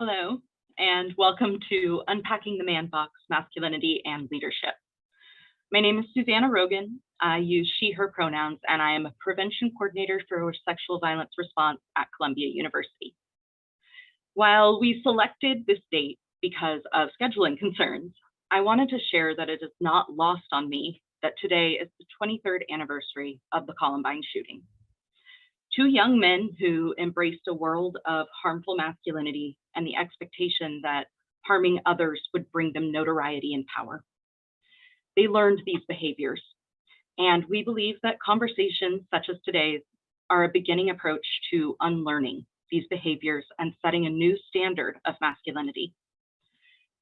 Hello, and welcome to Unpacking the Man Box, Masculinity and Leadership. My name is Susanna Rogan. I use she, her pronouns, and I am a prevention coordinator for sexual violence response at Columbia University. While we selected this date because of scheduling concerns, I wanted to share that it is not lost on me that today is the 23rd anniversary of the Columbine shooting. Two young men who embraced a world of harmful masculinity and the expectation that harming others would bring them notoriety and power. They learned these behaviors, and we believe that conversations such as today's are a beginning approach to unlearning these behaviors and setting a new standard of masculinity.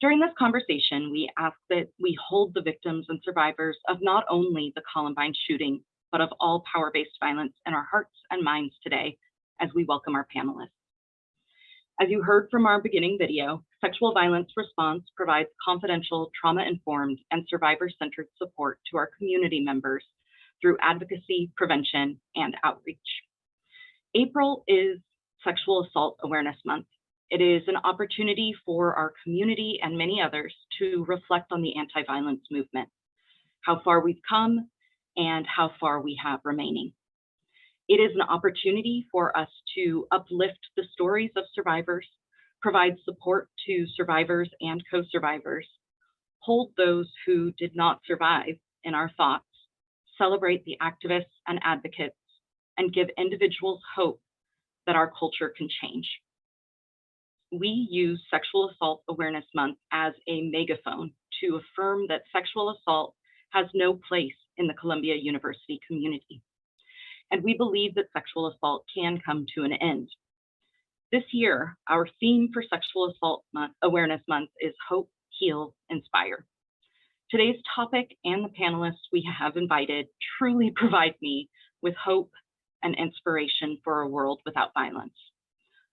During this conversation, we ask that we hold the victims and survivors of not only the Columbine shooting, but of all power-based violence in our hearts and minds today as we welcome our panelists. As you heard from our beginning video, sexual violence response provides confidential, trauma-informed, and survivor-centered support to our community members through advocacy, prevention, and outreach. April is Sexual Assault Awareness Month. It is an opportunity for our community and many others to reflect on the anti-violence movement, how far we've come, and how far we have remaining. It is an opportunity for us to uplift the stories of survivors, provide support to survivors and co-survivors, hold those who did not survive in our thoughts, celebrate the activists and advocates, and give individuals hope that our culture can change. We use Sexual Assault Awareness Month as a megaphone to affirm that sexual assault has no place in the Columbia University community. And we believe that sexual assault can come to an end. This year, our theme for Sexual Assault Awareness Month is Hope, Heal, Inspire. Today's topic and the panelists we have invited truly provide me with hope and inspiration for a world without violence.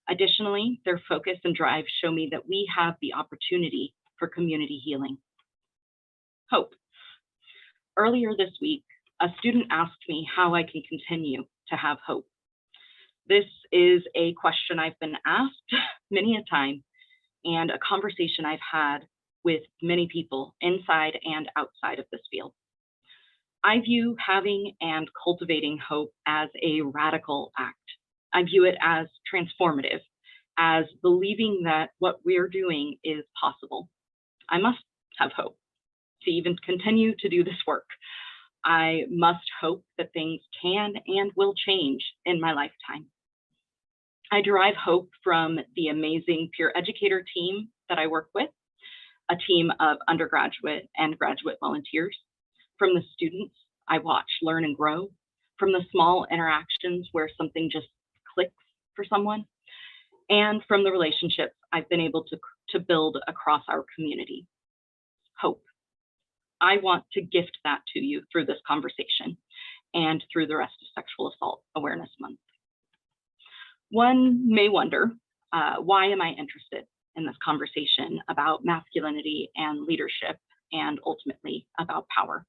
Additionally, their focus and drive show me that we have the opportunity for community healing. Hope. Earlier this week, a student asked me how I can continue to have hope. This is a question I've been asked many a time and a conversation I've had with many people inside and outside of this field. I view having and cultivating hope as a radical act. I view it as transformative, as believing that what we're doing is possible. I must have hope to even continue to do this work. I must hope that things can and will change in my lifetime. I derive hope from the amazing peer educator team that I work with, a team of undergraduate and graduate volunteers, from the students I watch learn and grow, from the small interactions where something just clicks for someone, and from the relationships I've been able to build across our community. Hope. I want to gift that to you through this conversation and through the rest of Sexual Assault Awareness Month. One may wonder, why am I interested in this conversation about masculinity and leadership and ultimately about power?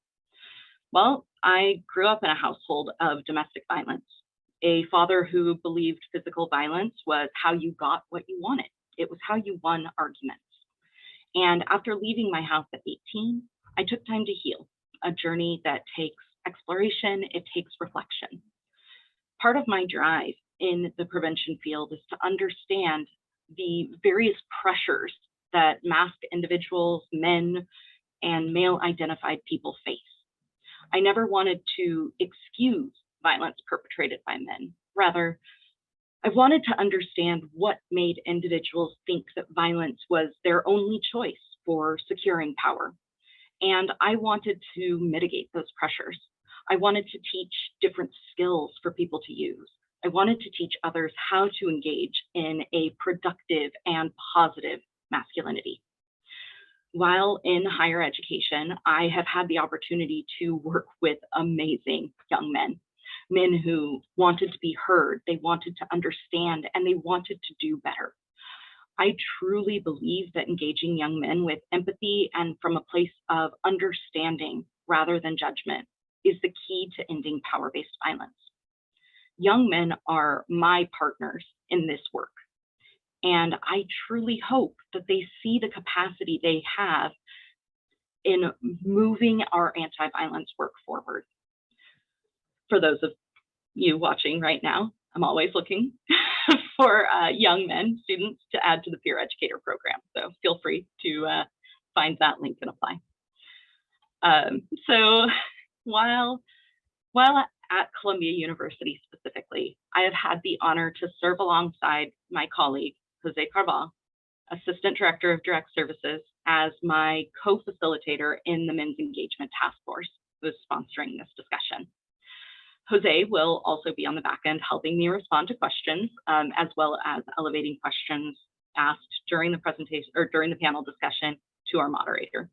Well, I grew up in a household of domestic violence, a father who believed physical violence was how you got what you wanted. It was how you won arguments. And after leaving my house at 18, I took time to heal, a journey that takes exploration, it takes reflection. Part of my drive in the prevention field is to understand the various pressures that masked individuals, men, and male-identified people face. I never wanted to excuse violence perpetrated by men. Rather, I wanted to understand what made individuals think that violence was their only choice for securing power. And I wanted to mitigate those pressures. I wanted to teach different skills for people to use. I wanted to teach others how to engage in a productive and positive masculinity. While in higher education, I have had the opportunity to work with amazing young men, men who wanted to be heard, they wanted to understand, and they wanted to do better. I truly believe that engaging young men with empathy and from a place of understanding rather than judgment is the key to ending power-based violence. Young men are my partners in this work. And I truly hope that they see the capacity they have in moving our anti-violence work forward. For those of you watching right now, I'm always looking for young men, students, to add to the peer educator program. So feel free to find that link and apply. So while at Columbia University specifically, I have had the honor to serve alongside my colleague, Jose Carval, Assistant Director of Direct Services, as my co-facilitator in the Men's Engagement Task Force, who is sponsoring this discussion. Jose will also be on the back end helping me respond to questions, as well as elevating questions asked during the presentation or during the panel discussion to our moderator.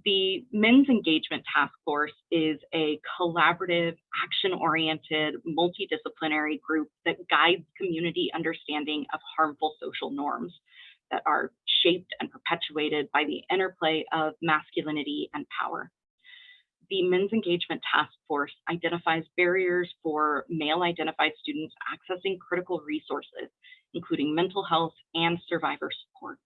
The Men's Engagement Task Force is a collaborative, action-oriented, multidisciplinary group that guides community understanding of harmful social norms that are shaped and perpetuated by the interplay of masculinity and power. The Men's Engagement Task Force identifies barriers for male-identified students accessing critical resources, including mental health and survivor support,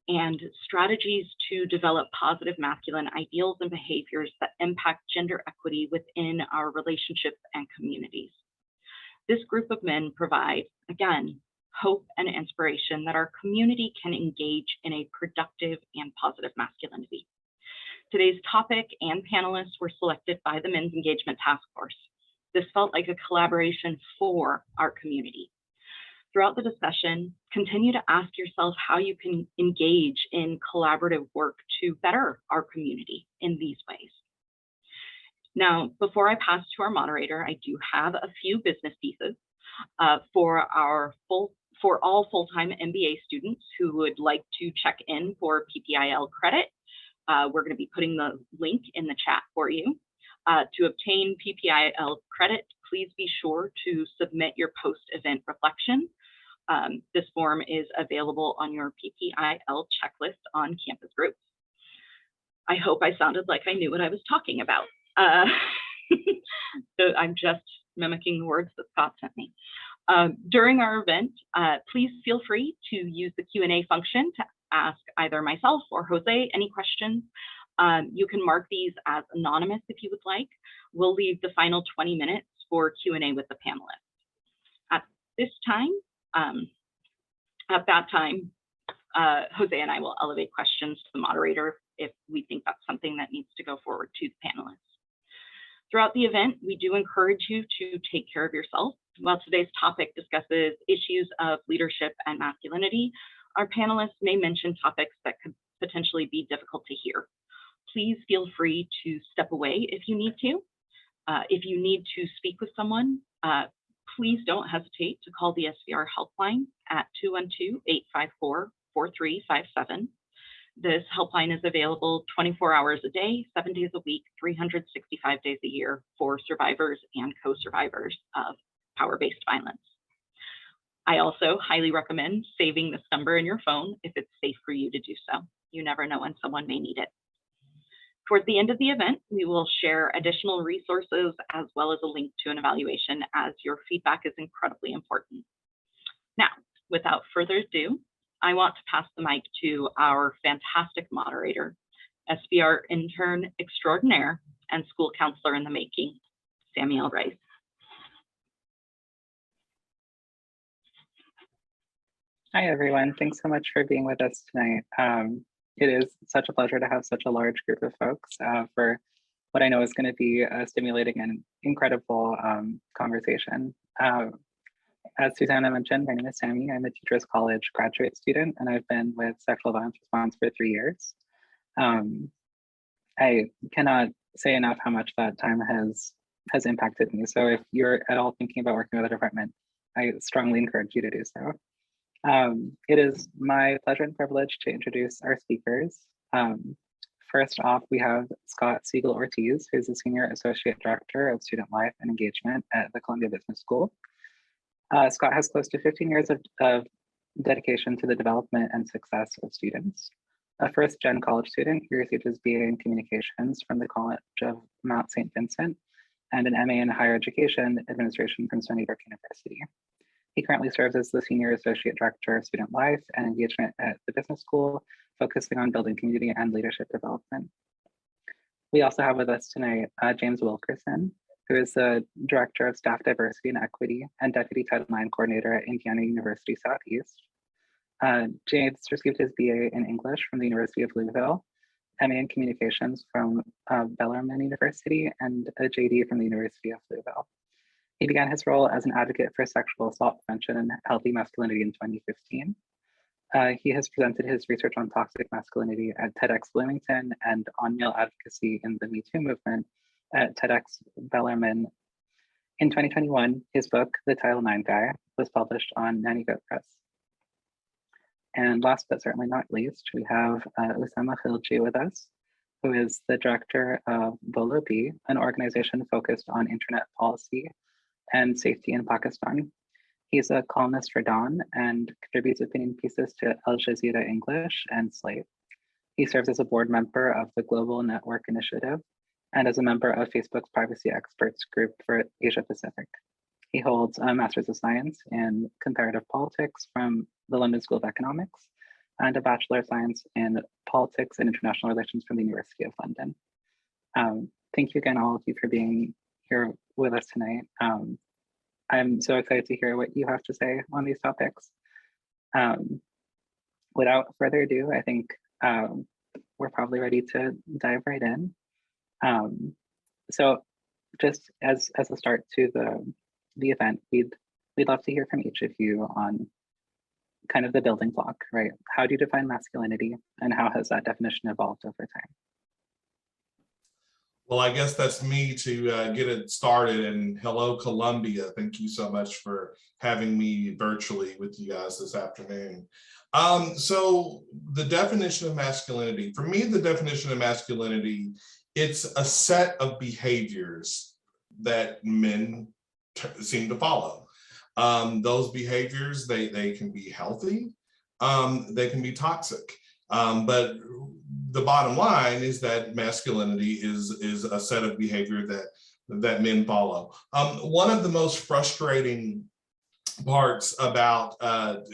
and strategies to develop positive masculine ideals and behaviors that impact gender equity within our relationships and communities. This group of men provide, again, hope and inspiration that our community can engage in a productive and positive masculinity. Today's topic and panelists were selected by the Men's Engagement Task Force. This felt like a collaboration for our community. Throughout the discussion, continue to ask yourself how you can engage in collaborative work to better our community in these ways. Now, before I pass to our moderator, I do have a few business pieces for all full-time MBA students who would like to check in for PPIL credit. We're going to be putting the link in the chat for you. To obtain PPIL credit, please be sure to submit your post-event reflection. This form is available on your PPIL checklist on campus groups. I hope I sounded like I knew what I was talking about. So I'm just mimicking the words that Scott sent me. During our event, please feel free to use the Q&A function to ask either myself or Jose any questions. You can mark these as anonymous if you would like. We'll leave the final 20 minutes for Q&A with the panelists. At that time, Jose and I will elevate questions to the moderator if we think that's something that needs to go forward to the panelists. Throughout the event, we do encourage you to take care of yourself. While today's topic discusses issues of leadership and masculinity, our panelists may mention topics that could potentially be difficult to hear. Please feel free to step away if you need to. If you need to speak with someone, please don't hesitate to call the SVR helpline at 212-854-4357. This helpline is available 24 hours a day, 7 days a week, 365 days a year for survivors and co-survivors of power-based violence. I also highly recommend saving this number in your phone if it's safe for you to do so. You never know when someone may need it. Towards the end of the event, we will share additional resources as well as a link to an evaluation, as your feedback is incredibly important. Now, without further ado, I want to pass the mic to our fantastic moderator, SVR intern extraordinaire and school counselor in the making, Samuel Rice. Hi, everyone. Thanks so much for being with us tonight. It is such a pleasure to have such a large group of folks for what I know is going to be a stimulating and incredible conversation. As Susanna mentioned, my name is Sammy. I'm a Teachers College graduate student, and I've been with Sexual Violence Response for 3 years. I cannot say enough how much that time has impacted me. So if you're at all thinking about working with a department, I strongly encourage you to do so. It is my pleasure and privilege to introduce our speakers. First off, we have Scott Siegel-Ortiz, who's the Senior Associate Director of Student Life and Engagement at the Columbia Business School. Scott has close to 15 years of dedication to the development and success of students. A first-gen college student, he received his BA in Communications from the College of Mount St. Vincent and an MA in Higher Education Administration from Stony Brook University. He currently serves as the Senior Associate Director of Student Life and Engagement at the Business School, focusing on building community and leadership development. We also have with us tonight James Wilkerson, who is the Director of Staff Diversity and Equity and Deputy Title IX Coordinator at Indiana University Southeast. James received his BA in English from the University of Louisville, MA in Communications from Bellarmine University, and a JD from the University of Louisville. He began his role as an advocate for sexual assault prevention and healthy masculinity in 2015. He has presented his research on toxic masculinity at TEDx Bloomington and on male advocacy in the Me Too movement at TEDx Bellarmine. In 2021, his book, The Title IX Guy, was published on Nanny Goat Press. And last but certainly not least, we have Usama Khilji with us, who is the director of Bolo B, an organization focused on internet policy and safety in Pakistan. He's a columnist for Dawn and contributes opinion pieces to Al Jazeera English and Slate. He serves as a board member of the Global Network Initiative and as a member of Facebook's Privacy Experts Group for Asia Pacific. He holds a Master's of Science in Comparative Politics from the London School of Economics and a Bachelor of Science in Politics and International Relations from the University of London. Thank you again, all of you, for being here with us tonight. I'm so excited to hear what you have to say on these topics. Without further ado, I think we're probably ready to dive right in. So just as a start to the event, we'd love to hear from each of you on kind of the building block, right? How do you define masculinity and how has that definition evolved over time? Well, I guess that's me to get it started. And hello, Columbia. Thank you so much for having me virtually with you guys this afternoon. So the definition of masculinity, for me, the definition of masculinity, it's a set of behaviors that men seem to follow. Those behaviors, they can be healthy, they can be toxic, but the bottom line is that masculinity is a set of behavior that men follow. One of the most frustrating parts about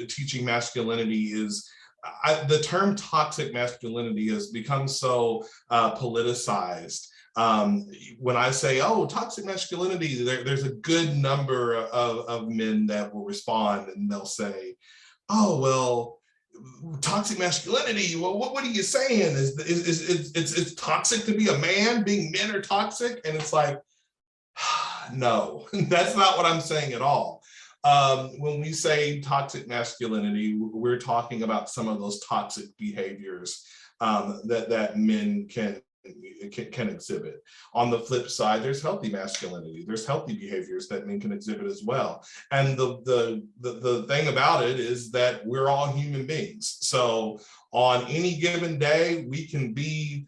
teaching masculinity is the term toxic masculinity has become so politicized. When I say, oh, toxic masculinity, there's a good number of men that will respond and they'll say, oh, well, toxic masculinity, well, what are you saying? It's toxic to be a man? Being men are toxic? And it's like, no, that's not what I'm saying at all. When we say toxic masculinity, we're talking about some of those toxic behaviors that men can exhibit. On the flip side, there's healthy masculinity. There's healthy behaviors that men can exhibit as well. And the thing about it is that we're all human beings. So on any given day, we can be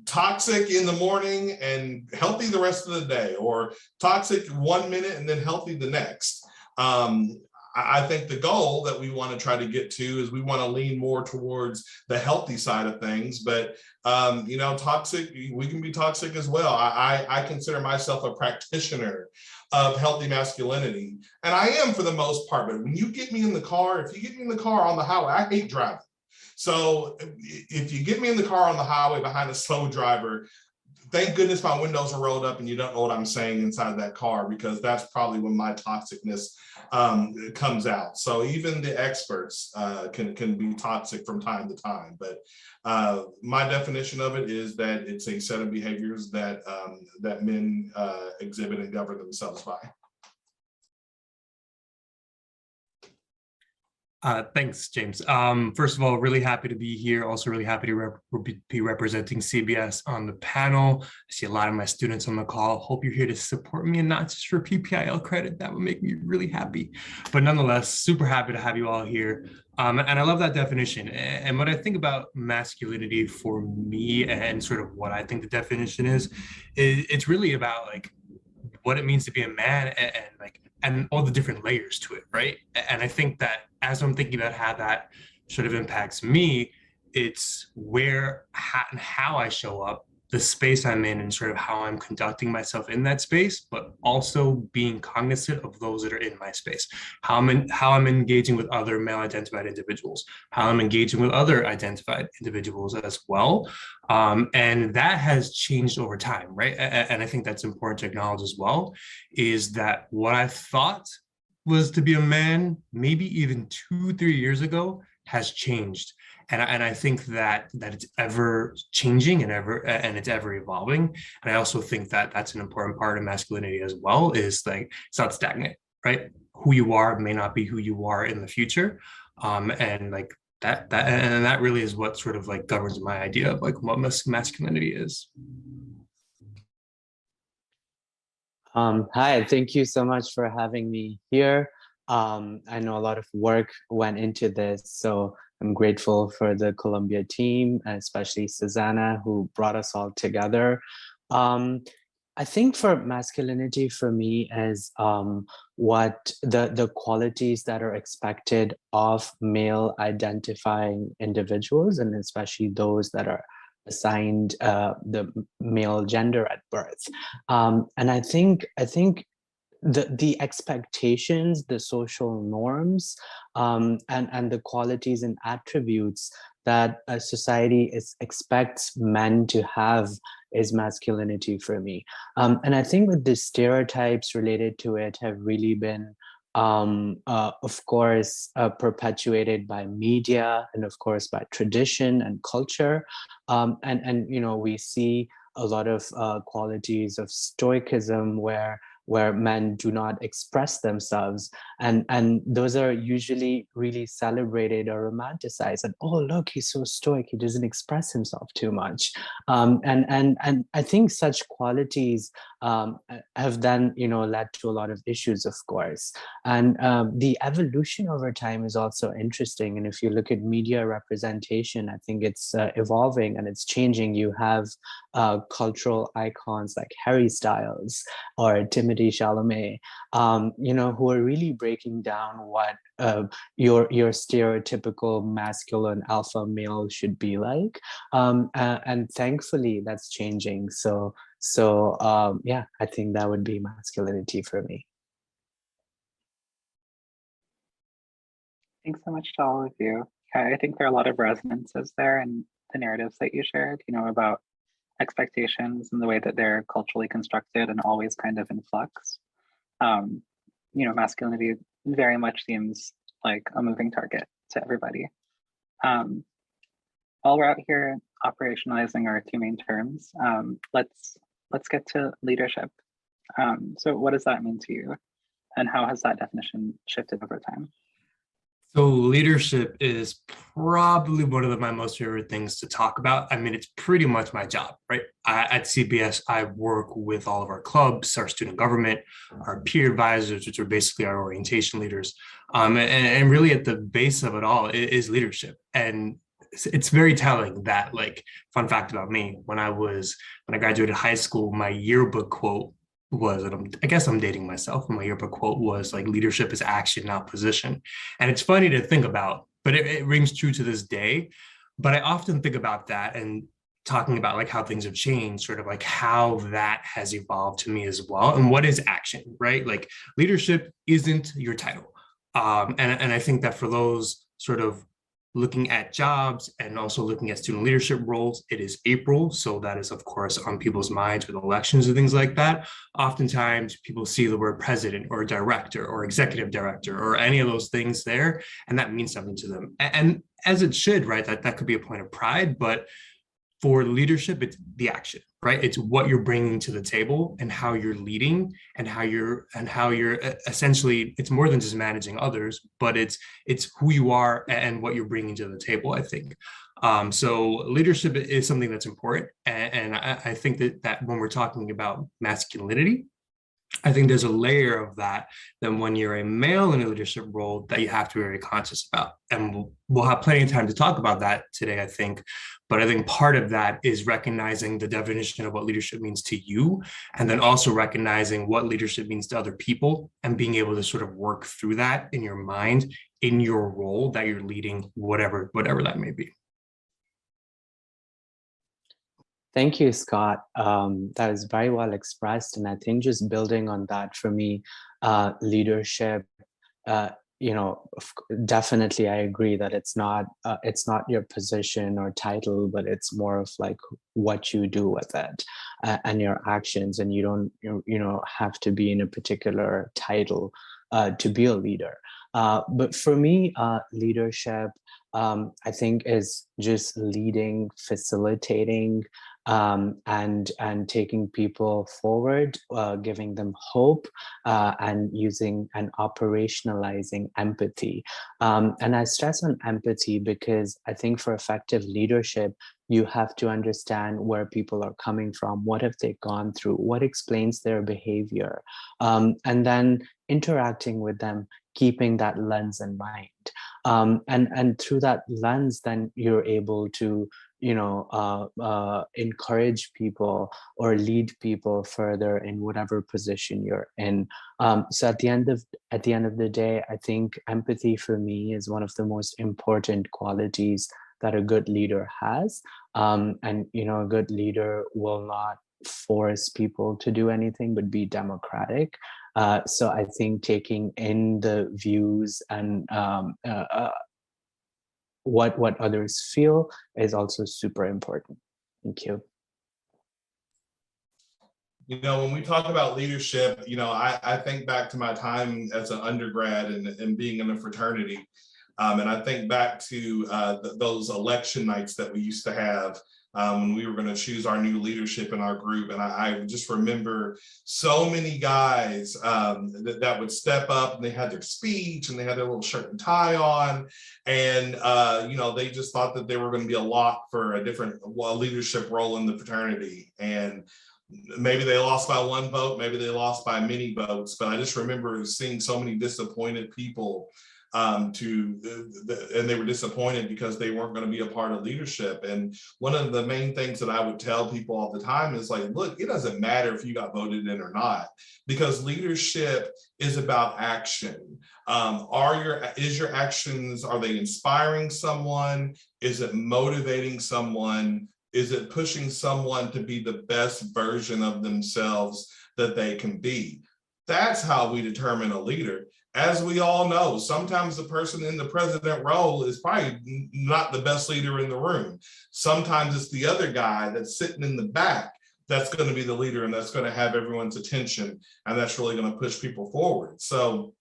toxic in the morning and healthy the rest of the day, or toxic 1 minute and then healthy the next. I think the goal that we want to try to get to is we want to lean more towards the healthy side of things, but toxic, we can be toxic as well. I consider myself a practitioner of healthy masculinity, and I am for the most part, but when you get me in the car, if you get me in the car on the highway, I hate driving. So if you get me in the car on the highway behind a slow driver, thank goodness my windows are rolled up and you don't know what I'm saying inside that car, because that's probably when my toxicness comes out. So even the experts can be toxic from time to time. But my definition of it is that it's a set of behaviors that men exhibit and govern themselves by. Thanks, James. First of all, really happy to be here. Also really happy to be representing CBS on the panel. I see a lot of my students on the call. Hope you're here to support me and not just for PPIL credit. That would make me really happy. But nonetheless, super happy to have you all here. And I love that definition. And what I think about masculinity for me and sort of what I think the definition is it's really about like what it means to be a man and all the different layers to it, right? And I think that as I'm thinking about how that sort of impacts me, it's where and how I show up the space I'm in and sort of how I'm conducting myself in that space, but also being cognizant of those that are in my space, how I'm engaging with other male identified individuals, how I'm engaging with other identified individuals as well. And that has changed over time, right? And I think that's important to acknowledge as well, is that what I thought was to be a man, maybe even 2-3 years ago, has changed. And I think that it's ever changing and it's ever evolving. And I also think that that's an important part of masculinity as well, is like, it's not stagnant, right? Who you are may not be who you are in the future. And like that really is what sort of like governs my idea of like what masculinity is. Hi, thank you so much for having me here. I know a lot of work went into this, so I'm grateful for the Columbia team, and especially Susanna, who brought us all together. I think for masculinity for me is what the qualities that are expected of male identifying individuals, and especially those that are assigned the male gender at birth. And I think the expectations, the social norms, and the qualities and attributes that a society expects men to have is masculinity for me. And I think that the stereotypes related to it have really been, of course, perpetuated by media and of course by tradition and culture. And you know, we see a lot of qualities of stoicism where men do not express themselves, and those are usually really celebrated or romanticized, and oh look, he's so stoic, he doesn't express himself too much. And I think such qualities have then, you know, led to a lot of issues, of course. And the evolution over time is also interesting, and if you look at media representation, I think it's evolving and it's changing. You have cultural icons like Harry Styles or Timothée Chalamet, you know, who are really breaking down what your stereotypical masculine alpha male should be like, and thankfully that's changing. So yeah, I think that would be masculinity for me. Thanks so much to all of you. I think there are a lot of resonances there in the narratives that you shared, you know, about expectations and the way that they're culturally constructed and always kind of in flux. You know, masculinity very much seems like a moving target to everybody. While we're out here operationalizing our two main terms, let's get to leadership. So what does that mean to you? And how has that definition shifted over time? So leadership is probably one of my most favorite things to talk about. I mean, it's pretty much my job, right? At CBS, I work with all of our clubs, our student government, our peer advisors, which are basically our orientation leaders. And really at the base of it all is leadership. And it's very telling that, like, fun fact about me, when I graduated high school, my yearbook quote was, and I guess I'm dating myself, my yearbook quote was like, leadership is action, not position. And it's funny to think about, but it rings true to this day. But I often think about that and talking about like how things have changed, sort of like how that has evolved to me as well. And what is action, right? Like leadership isn't your title. And I think that for those sort of looking at jobs and also looking at student leadership roles, it is April. So that is, of course, on people's minds with elections and things like that. Oftentimes people see the word president or director or executive director or any of those things there, and that means something to them. And as it should, right? That could be a point of pride, but for leadership, it's the action, right? It's what you're bringing to the table and how you're leading and how you're essentially, it's more than just managing others, but it's who you are and what you're bringing to the table, I think. So leadership is something that's important. And I think that when we're talking about masculinity, I think there's a layer of that when you're a male in a leadership role that you have to be very conscious about. And we'll have plenty of time to talk about that today, I think. But I think part of that is recognizing the definition of what leadership means to you, and then also recognizing what leadership means to other people and being able to sort of work through that in your mind, in your role that you're leading, whatever that may be. Thank you, Scott. That was very well expressed. And I think just building on that for me, leadership, uh, definitely I agree that it's not your position or title, but it's more of like what you do with it and your actions. And you don't, have to be in a particular title to be a leader. But for me, leadership, I think is just leading, facilitating, and taking people forward, giving them hope, and using and operationalizing empathy. And I stress on empathy because I think for effective leadership, you have to understand where people are coming from, what have they gone through, what explains their behavior, and then interacting with them, keeping that lens in mind. And through that lens, then you're able to encourage people or lead people further in whatever position you're in. So at the end of the day, I think empathy for me is one of the most important qualities that a good leader has. And a good leader will not force people to do anything, but be democratic. So I think taking in the views and what others feel is also super important. Thank you. When we talk about leadership, I think back to my time as an undergrad and being in a fraternity. And I think back to those election nights that we used to have when we were going to choose our new leadership in our group. And I just remember so many guys that would step up, and they had their speech and they had their little shirt and tie on. And, they just thought that they were going to be a lock for a different leadership role in the fraternity. And maybe they lost by one vote, maybe they lost by many votes, but I just remember seeing so many disappointed people and they were disappointed because they weren't going to be a part of leadership. And one of the main things that I would tell people all the time is like, look, it doesn't matter if you got voted in or not, because leadership is about action. Is your actions, are they inspiring someone? Is it motivating someone? Is it pushing someone to be the best version of themselves that they can be? That's how we determine a leader. As we all know, sometimes the person in the president role is probably not the best leader in the room. Sometimes it's the other guy that's sitting in the back that's going to be the leader, and that's going to have everyone's attention, and that's really going to push people forward. So,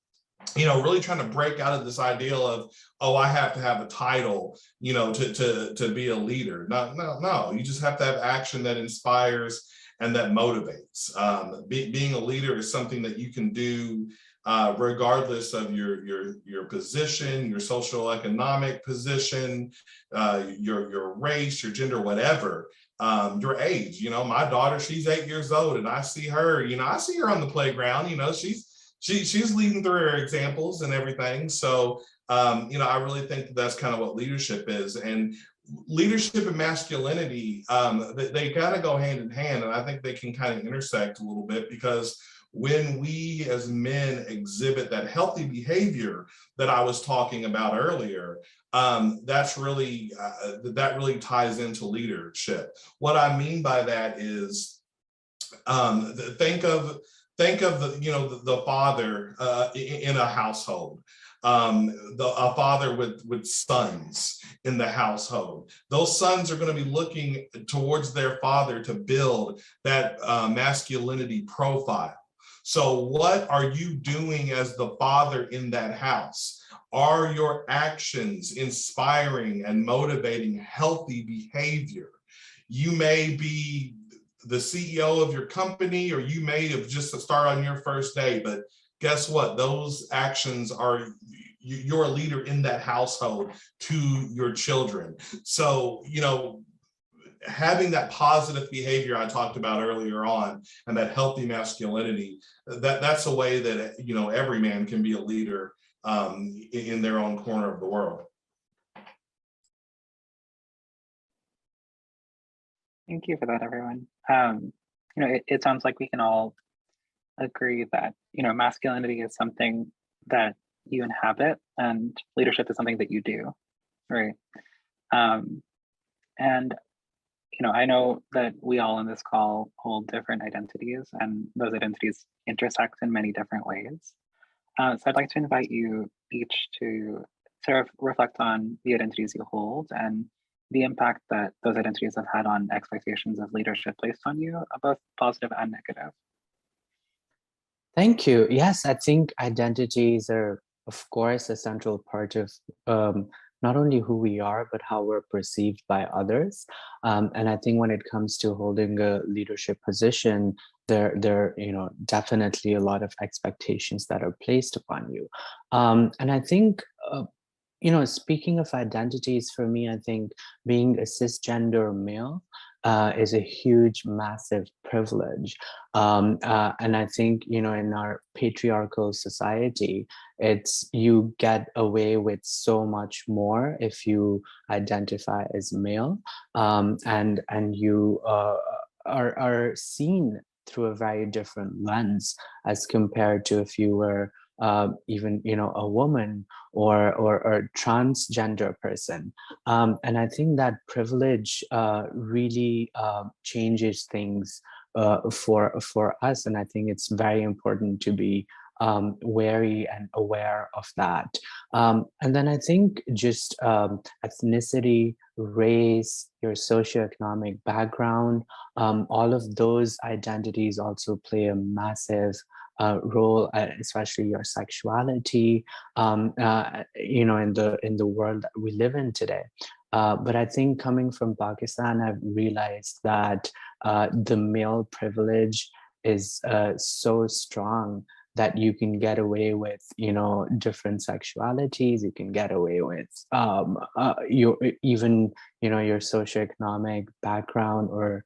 really trying to break out of this ideal of, oh, I have to have a title, to be a leader. No, you just have to have action that inspires and that motivates. Being a leader is something that you can do regardless of your position, your social economic position, your race, your gender, whatever, your age. My daughter, she's 8 years old, and I see her, I see her on the playground, she's leading through her examples and everything. So, I really think that's kind of what leadership is. And leadership and masculinity, they kind of go hand in hand. And I think they can kind of intersect a little bit, because when we as men exhibit that healthy behavior that I was talking about earlier, that really ties into leadership. What I mean by that is, think of the father in a household, a father with sons in the household. Those sons are going to be looking towards their father to build that masculinity profile. So what are you doing as the father in that house? Are your actions inspiring and motivating healthy behavior? You may be the CEO of your company, or you may have just started on your first day, but guess what? Those actions are, you're a leader in that household to your children. So, having that positive behavior I talked about earlier on, and that healthy masculinity, that's a way that, every man can be a leader in their own corner of the world. Thank you for that, everyone. It sounds like we can all agree that, masculinity is something that you inhabit, and leadership is something that you do, right? And, I know that we all in this call hold different identities, and those identities intersect in many different ways. So I'd like to invite you each to sort of reflect on the identities you hold and the impact that those identities have had on expectations of leadership placed on you, both positive and negative. Thank you. Yes, I think identities are, of course, a central part of not only who we are, but how we're perceived by others. And I think when it comes to holding a leadership position, there definitely a lot of expectations that are placed upon you. And I think speaking of identities, for me, I think being a cisgender male is a huge, massive privilege. And I think, in our patriarchal society, you get away with so much more if you identify as male, and you are seen through a very different lens as compared to if you were even a woman or a transgender person, and I think that privilege really changes things for us, and I think it's very important to be wary and aware of that. And then I think just ethnicity, race, your socioeconomic background, all of those identities also play a massive role, especially your sexuality, in the world that we live in today. But I think coming from Pakistan, I've realized that the male privilege is so strong that you can get away with, different sexualities. You can get away with your socioeconomic background or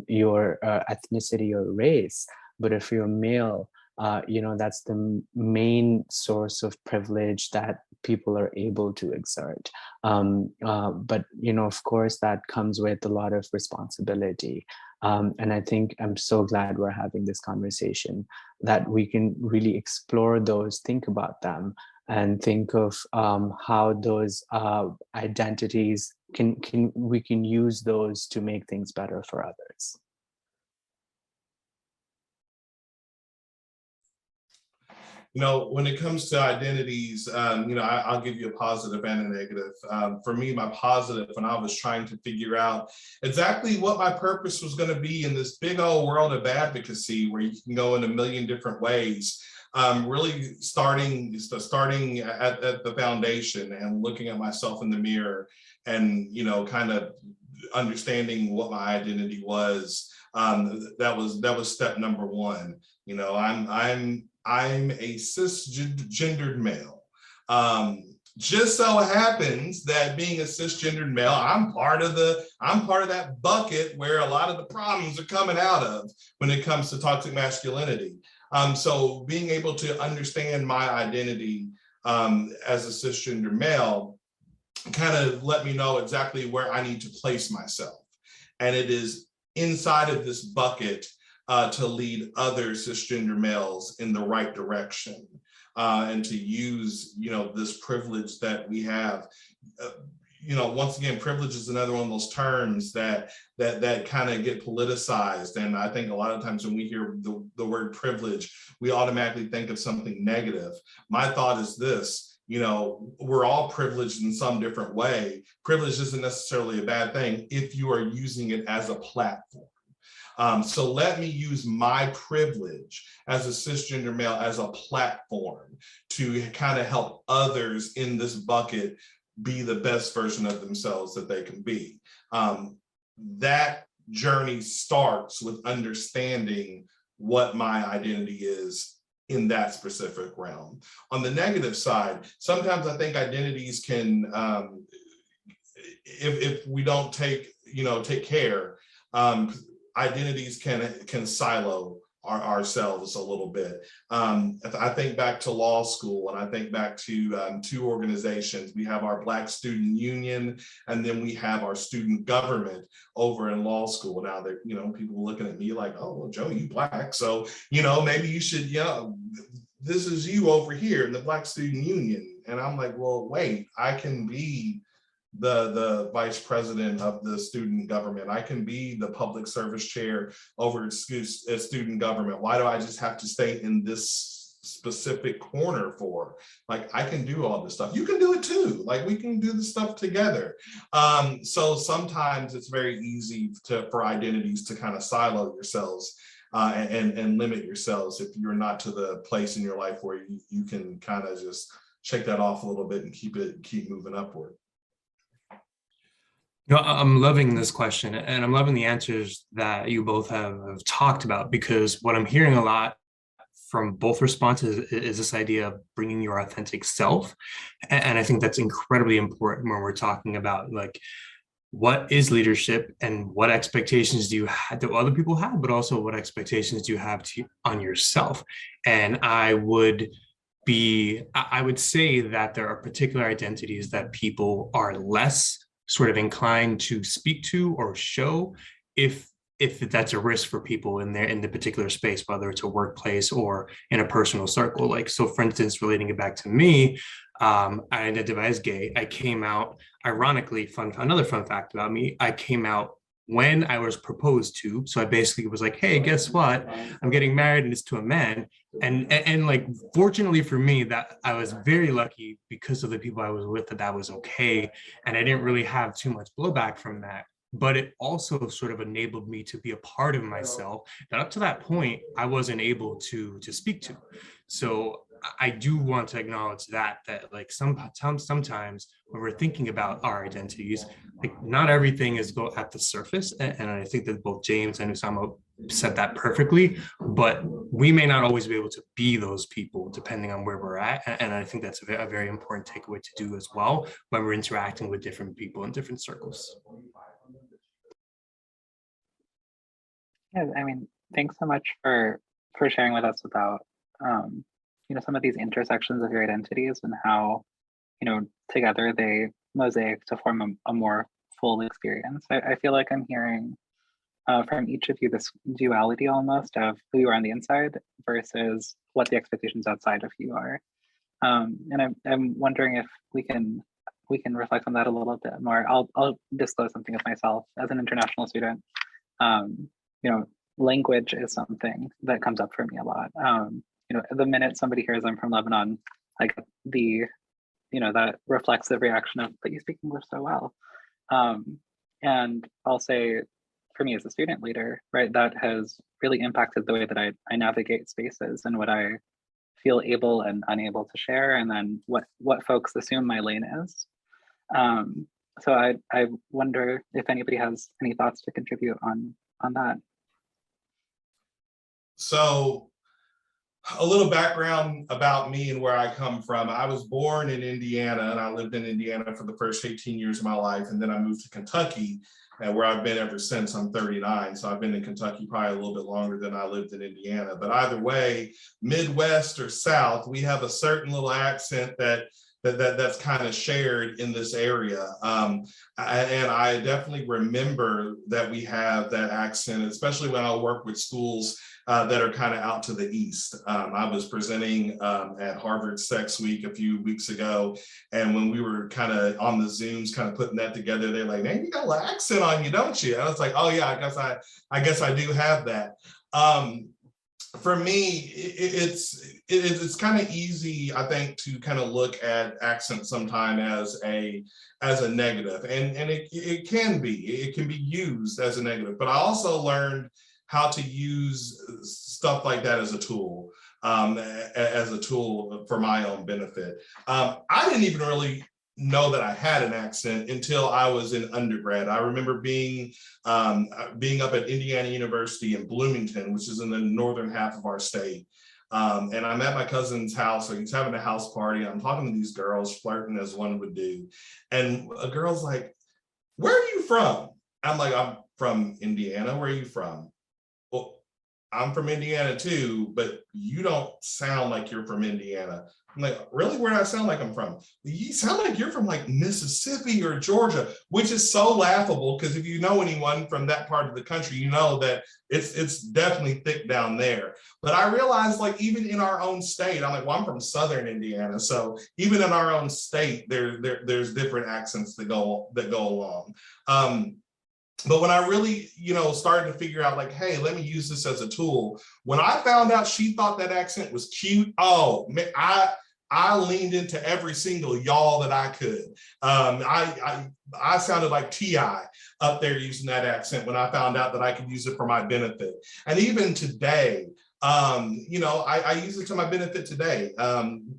your ethnicity or race. But if you're male, that's the main source of privilege that people are able to exert. But, of course, that comes with a lot of responsibility. And I think I'm so glad we're having this conversation, that we can really explore those, think about them, and think of how those identities we can use those to make things better for others. When it comes to identities, I'll give you a positive and a negative. For me, my positive, when I was trying to figure out exactly what my purpose was going to be in this big old world of advocacy, where you can go in a million different ways, really starting at the foundation and looking at myself in the mirror and, kind of understanding what my identity was. That was step number one. I'm a cisgendered male. Just so happens that being a cisgendered male, I'm part of that bucket where a lot of the problems are coming out of when it comes to toxic masculinity. So being able to understand my identity as a cisgender male kind of let me know exactly where I need to place myself. And it is inside of this bucket to lead other cisgender males in the right direction, and to use, this privilege that we have. Once again, privilege is another one of those terms that kind of get politicized. And I think a lot of times when we hear the word privilege, we automatically think of something negative. My thought is this: we're all privileged in some different way. Privilege isn't necessarily a bad thing if you are using it as a platform. So let me use my privilege as a cisgender male as a platform to kind of help others in this bucket be the best version of themselves that they can be. That journey starts with understanding what my identity is in that specific realm. On the negative side, sometimes I think identities can, if we don't take care, identities can silo ourselves a little bit. I think back to law school, and I think back to two organizations. We have our Black Student Union, and then we have our student government over in law school. Now that people looking at me like, oh, well, Joe, you Black, so maybe you should, this is you over here in the Black Student Union. And I'm like, well, wait, I can be the vice president of the student government. I can be the public service chair over student government. Why do I just have to stay in this specific corner for? Like, I can do all this stuff. You can do it too. Like, we can do this stuff together. So sometimes it's very easy for identities to kind of silo yourselves and limit yourselves if you're not to the place in your life where you can kind of just shake that off a little bit and keep moving upward. I'm loving this question, and I'm loving the answers that you both have talked about, because what I'm hearing a lot from both responses is this idea of bringing your authentic self. And I think that's incredibly important when we're talking about, like, what is leadership and what expectations do you have that other people have, but also what expectations do you have on yourself? And I would say that there are particular identities that people are less sort of inclined to speak to or show if that's a risk for people in the particular space, whether it's a workplace or in a personal circle. Like, so for instance, relating it back to me, I identify as gay. I came out, ironically, another fun fact about me, I came out when I was proposed to. So I basically was like, hey, guess what? I'm getting married and it's to a man. And like, fortunately for me, that I was very lucky because of the people I was with, that was okay. And I didn't really have too much blowback from that. But it also sort of enabled me to be a part of myself that up to that point, I wasn't able to speak to. So I do want to acknowledge that like sometimes when we're thinking about our identities, like, not everything is go at the surface. And I think that both James and Usama said that perfectly, but we may not always be able to be those people depending on where we're at. And I think that's a very important takeaway to do as well when we're interacting with different people in different circles. Yeah, I mean, thanks so much for sharing with us about some of these intersections of your identities and how together they mosaic to form a more full experience. I feel like I'm hearing from each of you this duality almost of who you are on the inside versus what the expectations outside of you are. And I'm wondering if we can reflect on that a little bit more. I'll disclose something of myself as an international student. Language is something that comes up for me a lot. The minute somebody hears I'm from Lebanon, like that reflexive reaction of, but you speak English so well. And I'll say, for me as a student leader, right, that has really impacted the way that I navigate spaces and what I feel able and unable to share, and then what folks assume my lane is. So I wonder if anybody has any thoughts to contribute on that. So a little background about me and where I come from. I was born in Indiana, and I lived in Indiana for the first 18 years of my life. And then I moved to Kentucky, and where I've been ever since. I'm 39. So I've been in Kentucky probably a little bit longer than I lived in Indiana. But either way, Midwest or South, we have a certain little accent that's kind of shared in this area. And I definitely remember that we have that accent, especially when I work with schools that are kind of out to the east. I was presenting at Harvard Sex Week a few weeks ago, and when we were kind of on the Zooms, kind of putting that together, they're like, "Man, you got a little accent on you, don't you?" And I was like, "Oh yeah, I guess I do have that." For me, it's kind of easy, I think, to kind of look at accent sometime as a negative, and it can be used as a negative. But I also learned how to use stuff like that as a tool for my own benefit. I didn't even really know that I had an accent until I was in undergrad. I remember being up at Indiana University in Bloomington, which is in the northern half of our state. And I'm at my cousin's house, so he's having a house party. And I'm talking to these girls, flirting as one would do. And a girl's like, "Where are you from?" I'm like, "I'm from Indiana. Where are you from?" "Well, I'm from Indiana too, but you don't sound like you're from Indiana." I'm like, really? Where do I sound like I'm from? You sound like you're from like Mississippi or Georgia, which is so laughable because if you know anyone from that part of the country, you know that it's definitely thick down there. But I realized like even in our own state, I'm like, well, I'm from Southern Indiana. So even in our own state, there's different accents that go along. But when I really, started to figure out like, hey, let me use this as a tool. When I found out she thought that accent was cute, oh man, I leaned into every single y'all that I could. I sounded like T.I. up there using that accent when I found out that I could use it for my benefit. And even today, I use it to my benefit today.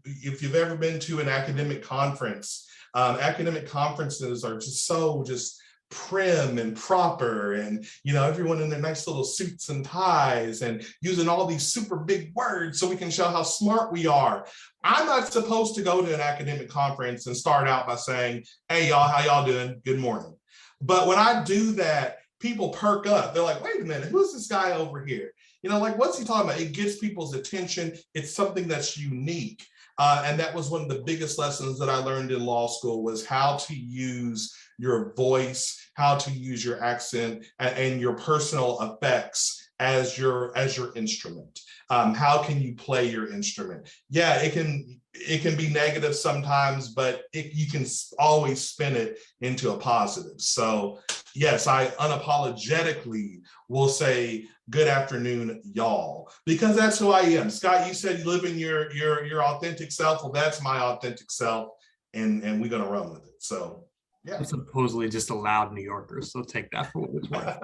If you've ever been to an academic conference, academic conferences are just prim and proper, and everyone in their nice little suits and ties and using all these super big words so we can show how smart we are. I'm not supposed to go to an academic conference and start out by saying, hey y'all, how y'all doing? Good morning. But when I do that, people perk up. They're like, wait a minute, who's this guy over here? Like, what's he talking about? It gets people's attention. It's something that's unique. And that was one of the biggest lessons that I learned in law school, was how to use your voice, how to use your accent and your personal effects as your instrument. How can you play your instrument? Yeah, it can be negative sometimes, but you can always spin it into a positive. So yes, I unapologetically will say good afternoon, y'all, because that's who I am. Scott, you said you live in your authentic self. Well, that's my authentic self, and we're gonna run with it. So yeah. I'm supposedly just a loud New Yorker, so take that for what it's worth.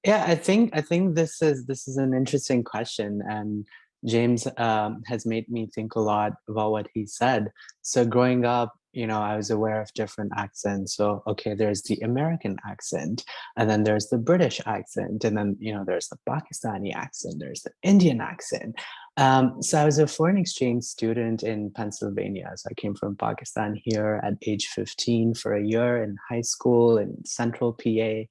Yeah, I think this is an interesting question, and James has made me think a lot about what he said. So growing up, I was aware of different accents. So okay, there's the American accent, and then there's the British accent, and then there's the Pakistani accent, there's the Indian accent. So I was a foreign exchange student in Pennsylvania. So I came from Pakistan here at age 15 for a year in high school in central PA.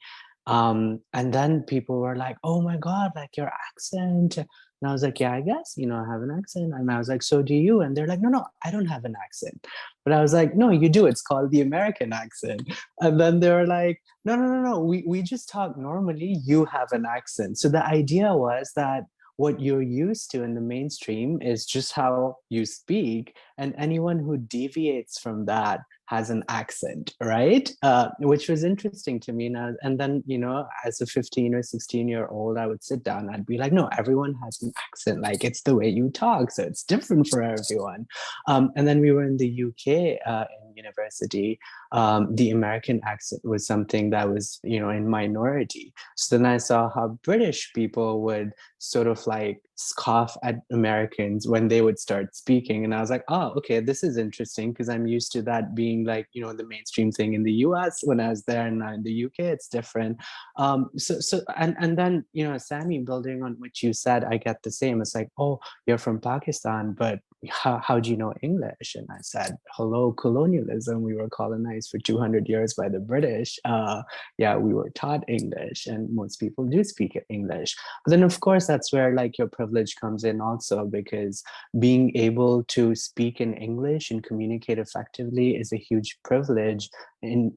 And then people were like, oh my God, like your accent. And I was like, yeah, I guess, I have an accent. And I was like, so do you? And they're like, no, I don't have an accent. But I was like, no, you do. It's called the American accent. And then they were like, no, we just talk normally. You have an accent. So the idea was that what you're used to in the mainstream is just how you speak. And anyone who deviates from that has an accent, right? Which was interesting to me. And then, as a 15 or 16-year-old, I would sit down, I'd be like, no, everyone has an accent. Like, it's the way you talk. So it's different for everyone. And then we were in the UK in university. The American accent was something that was, in minority. So then I saw how British people would sort of like scoff at Americans when they would start speaking. And I was like, oh, okay, this is interesting, because I'm used to that being like, the mainstream thing in the US when I was there, and now in the UK, it's different. And then, Sammy, building on what you said, I get the same. It's like, oh, you're from Pakistan, but how do you know English? And I said, hello, colonialism. We were colonized for 200 years by the British. Yeah, we were taught English, and most people do speak English. But then, of course, that's where like your privilege comes in also, because being able to speak in English and communicate effectively is a huge privilege in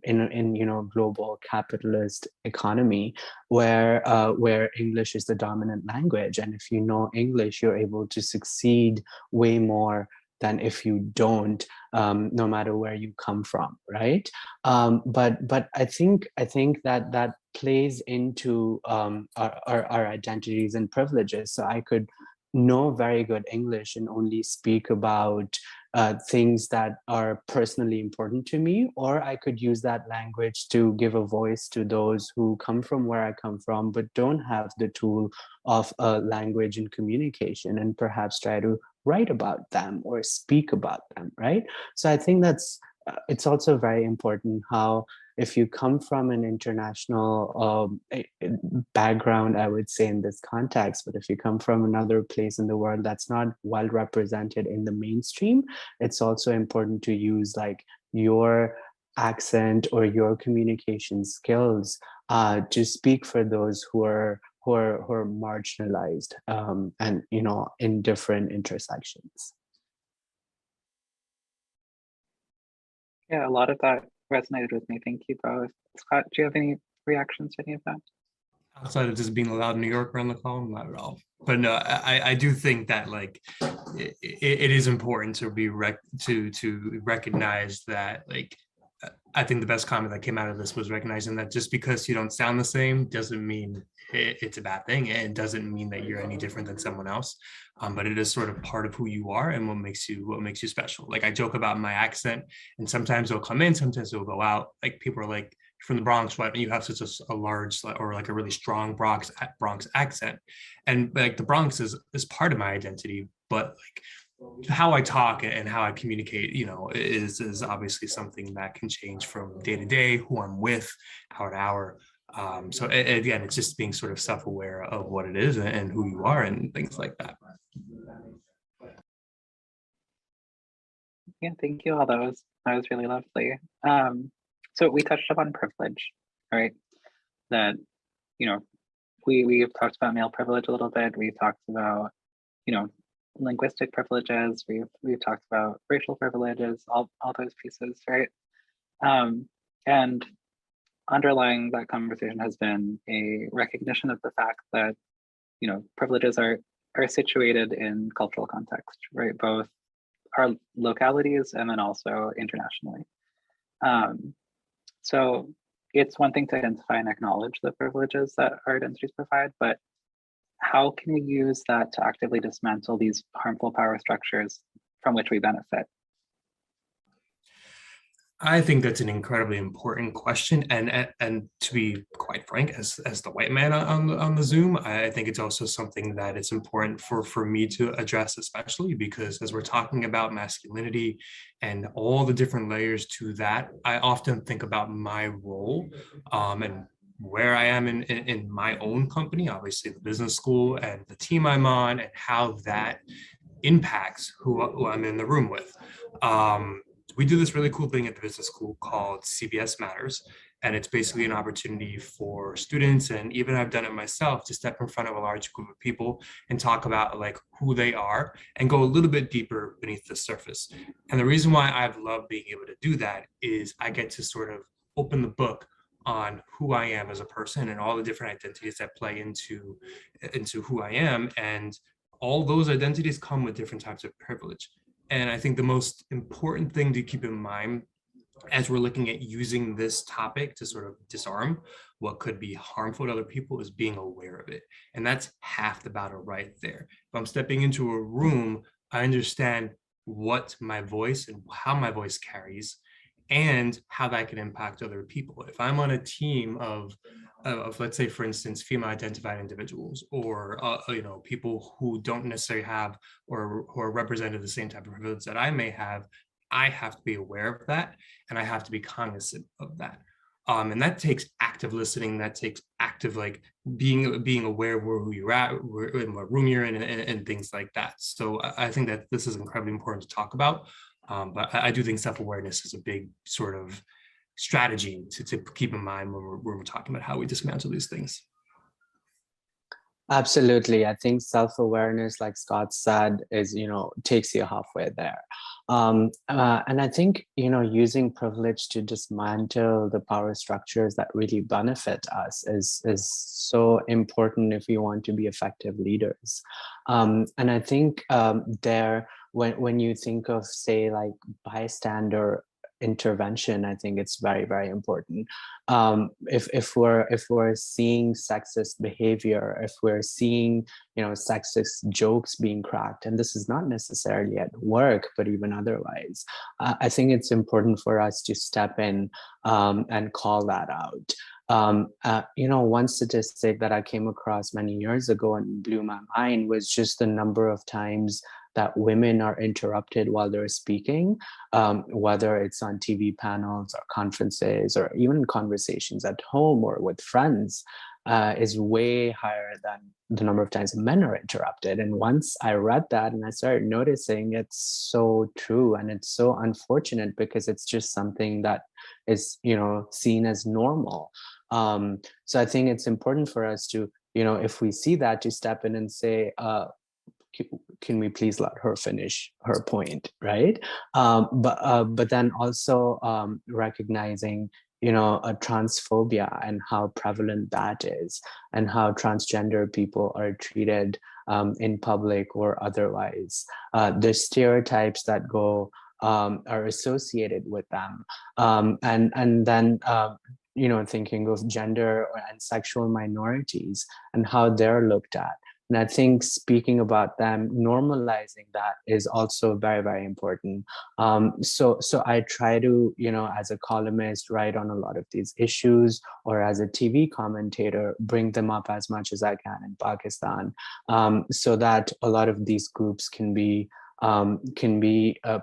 global capitalist economy, where English is the dominant language. And if you know English, you're able to succeed way more than if you don't, no matter where you come from, right? But I think that plays into our identities and privileges. So I could know very good English and only speak about things that are personally important to me, or I could use that language to give a voice to those who come from where I come from, but don't have the tool of language and communication, and perhaps try to write about them or speak about them, right? So I think that's it's also very important how, if you come from an international background, I would say in this context, but if you come from another place in the world that's not well represented in the mainstream, it's also important to use like your accent or your communication skills to speak for those who are who are marginalized, and in different intersections. Yeah, a lot of that resonated with me. Thank you both. Scott, do you have any reactions to any of that? Outside of just being a loud New Yorker on the call, not at all. But no, I do think that like it is important to be to recognize that, like, I think the best comment that came out of this was recognizing that just because you don't sound the same doesn't mean it's a bad thing. It doesn't mean that you're any different than someone else. But it is sort of part of who you are and what makes you special. Like, I joke about my accent, and sometimes it'll come in, sometimes it'll go out. Like, people are like, from the Bronx, why don't you have such a large or like a really strong Bronx accent? And like, the Bronx is part of my identity, but like how I talk and how I communicate, is obviously something that can change from day to day, who I'm with, hour to hour. So again, it's just being sort of self-aware of what it is and who you are and things like that. Yeah, thank you all. That was really lovely. So we touched upon privilege, right? That, we've talked about male privilege a little bit. We've talked about, linguistic privileges. We've talked about racial privileges, all those pieces, right? And underlying that conversation has been a recognition of the fact that, privileges are situated in cultural context, right? Both our localities and then also internationally. So it's one thing to identify and acknowledge the privileges that our identities provide, but how can we use that to actively dismantle these harmful power structures from which we benefit? I think that's an incredibly important question, and to be quite frank, as the white man on the Zoom, I think it's also something that it's important for me to address, especially because as we're talking about masculinity and all the different layers to that, I often think about my role and where I am in my own company, obviously the business school and the team I'm on, and how that impacts who I'm in the room with. We do this really cool thing at the business school called CBS Matters. And it's basically an opportunity for students, and even I've done it myself, to step in front of a large group of people and talk about like who they are and go a little bit deeper beneath the surface. And the reason why I've loved being able to do that is I get to sort of open the book on who I am as a person and all the different identities that play into who I am. And all those identities come with different types of privilege. And I think the most important thing to keep in mind as we're looking at using this topic to sort of disarm what could be harmful to other people is being aware of it. And that's half the battle right there. If I'm stepping into a room, I understand what my voice and how my voice carries and how that can impact other people. If I'm on a team of let's say, for instance, female identified individuals, or people who don't necessarily have or who are represented the same type of privilege that I may have, I have to be aware of that and I have to be cognizant of that. And that takes active listening. That takes active being aware of who you're at, in what room you're in, and things like that. So I think that this is incredibly important to talk about. But I do think self-awareness is a big sort of strategy to keep in mind when we're talking about how we dismantle these things. Absolutely. I think self-awareness, like Scott said, is, takes you halfway there. And I think, using privilege to dismantle the power structures that really benefit us is so important if we want to be effective leaders. And I think when you think of, say, like bystander intervention, I think it's very, very important. If we're seeing sexist behavior, if we're seeing sexist jokes being cracked, and this is not necessarily at work but even otherwise, I think it's important for us to step in and call that out. One statistic that I came across many years ago and blew my mind was just the number of times that women are interrupted while they're speaking, whether it's on TV panels or conferences or even conversations at home or with friends, is way higher than the number of times men are interrupted. And once I read that and I started noticing, it's so true, and it's so unfortunate because it's just something that is, seen as normal. So I think it's important for us to if we see that, to step in and say, can we please let her finish her point, right? But then also recognizing, a transphobia and how prevalent that is, and how transgender people are treated in public or otherwise. The stereotypes that are associated with them, and then thinking of gender and sexual minorities and how they're looked at. And I think speaking about them, normalizing that is also very, very important. So I try to, as a columnist, write on a lot of these issues, or as a TV commentator, bring them up as much as I can in Pakistan, so that a lot of these groups can be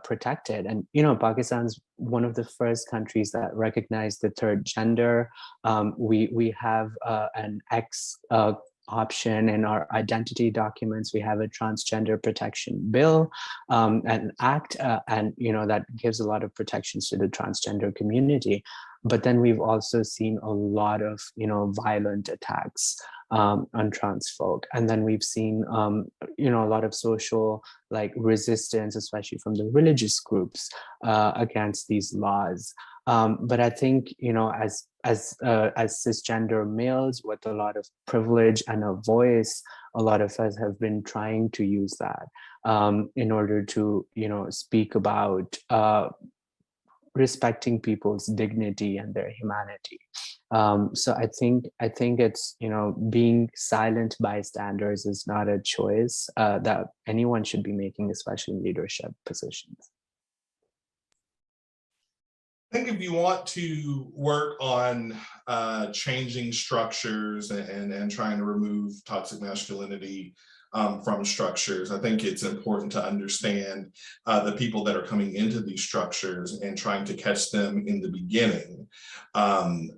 protected. And Pakistan's one of the first countries that recognized the third gender. We have an X option in our identity documents. We have a transgender protection bill, an act, and that gives a lot of protections to the transgender community. But then we've also seen a lot of violent attacks on trans folk, and then we've seen a lot of social resistance, especially from the religious groups, against these laws. But I think as cisgender males with a lot of privilege and a voice, a lot of us have been trying to use that in order to speak about respecting people's dignity and their humanity. So I think it's being silent bystanders is not a choice that anyone should be making, especially in leadership positions. I think if you want to work on changing structures and trying to remove toxic masculinity from structures, I think it's important to understand the people that are coming into these structures and trying to catch them in the beginning. I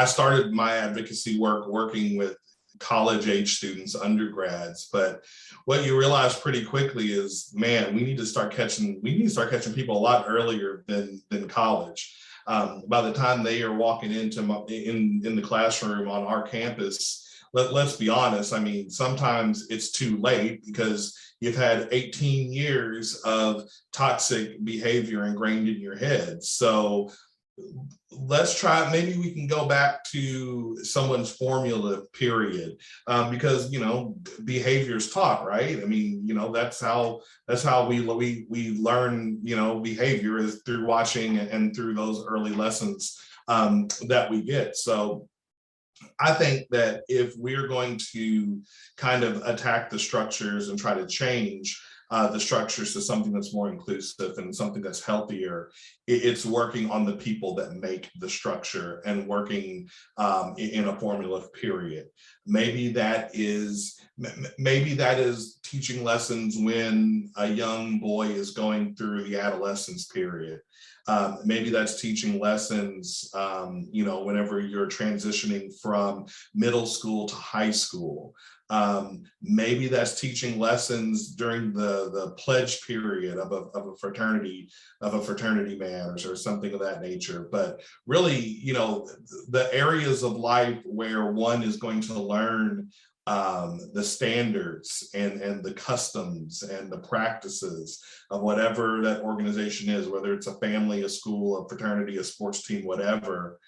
started my advocacy work working with college age students, undergrads, but what you realize pretty quickly is, man, we need to start catching people a lot earlier than college. By the time they are walking into in the classroom on our campus, let's be honest, I mean, sometimes it's too late because you've had 18 years of toxic behavior ingrained in your head. So let's try, maybe we can go back to someone's formative period, because behavior is taught, right? I mean, that's how we learn behavior, is through watching and through those early lessons that we get. So I think that if we're going to kind of attack the structures and try to change the structures to something that's more inclusive and something that's healthier, it's working on the people that make the structure and working in a formative period. Maybe that is teaching lessons when a young boy is going through the adolescence period. Maybe that's teaching lessons, whenever you're transitioning from middle school to high school. Maybe that's teaching lessons during the pledge period of a fraternity man or something of that nature. But really, the areas of life where one is going to learn the standards and the customs and the practices of whatever that organization is, whether it's a family, a school, a fraternity, a sports team, whatever.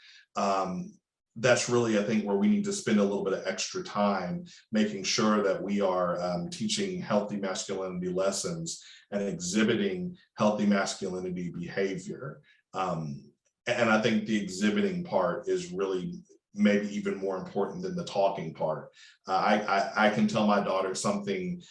That's really, I think, where we need to spend a little bit of extra time making sure that we are teaching healthy masculinity lessons and exhibiting healthy masculinity behavior. And I think the exhibiting part is really maybe even more important than the talking part. I can tell my daughter something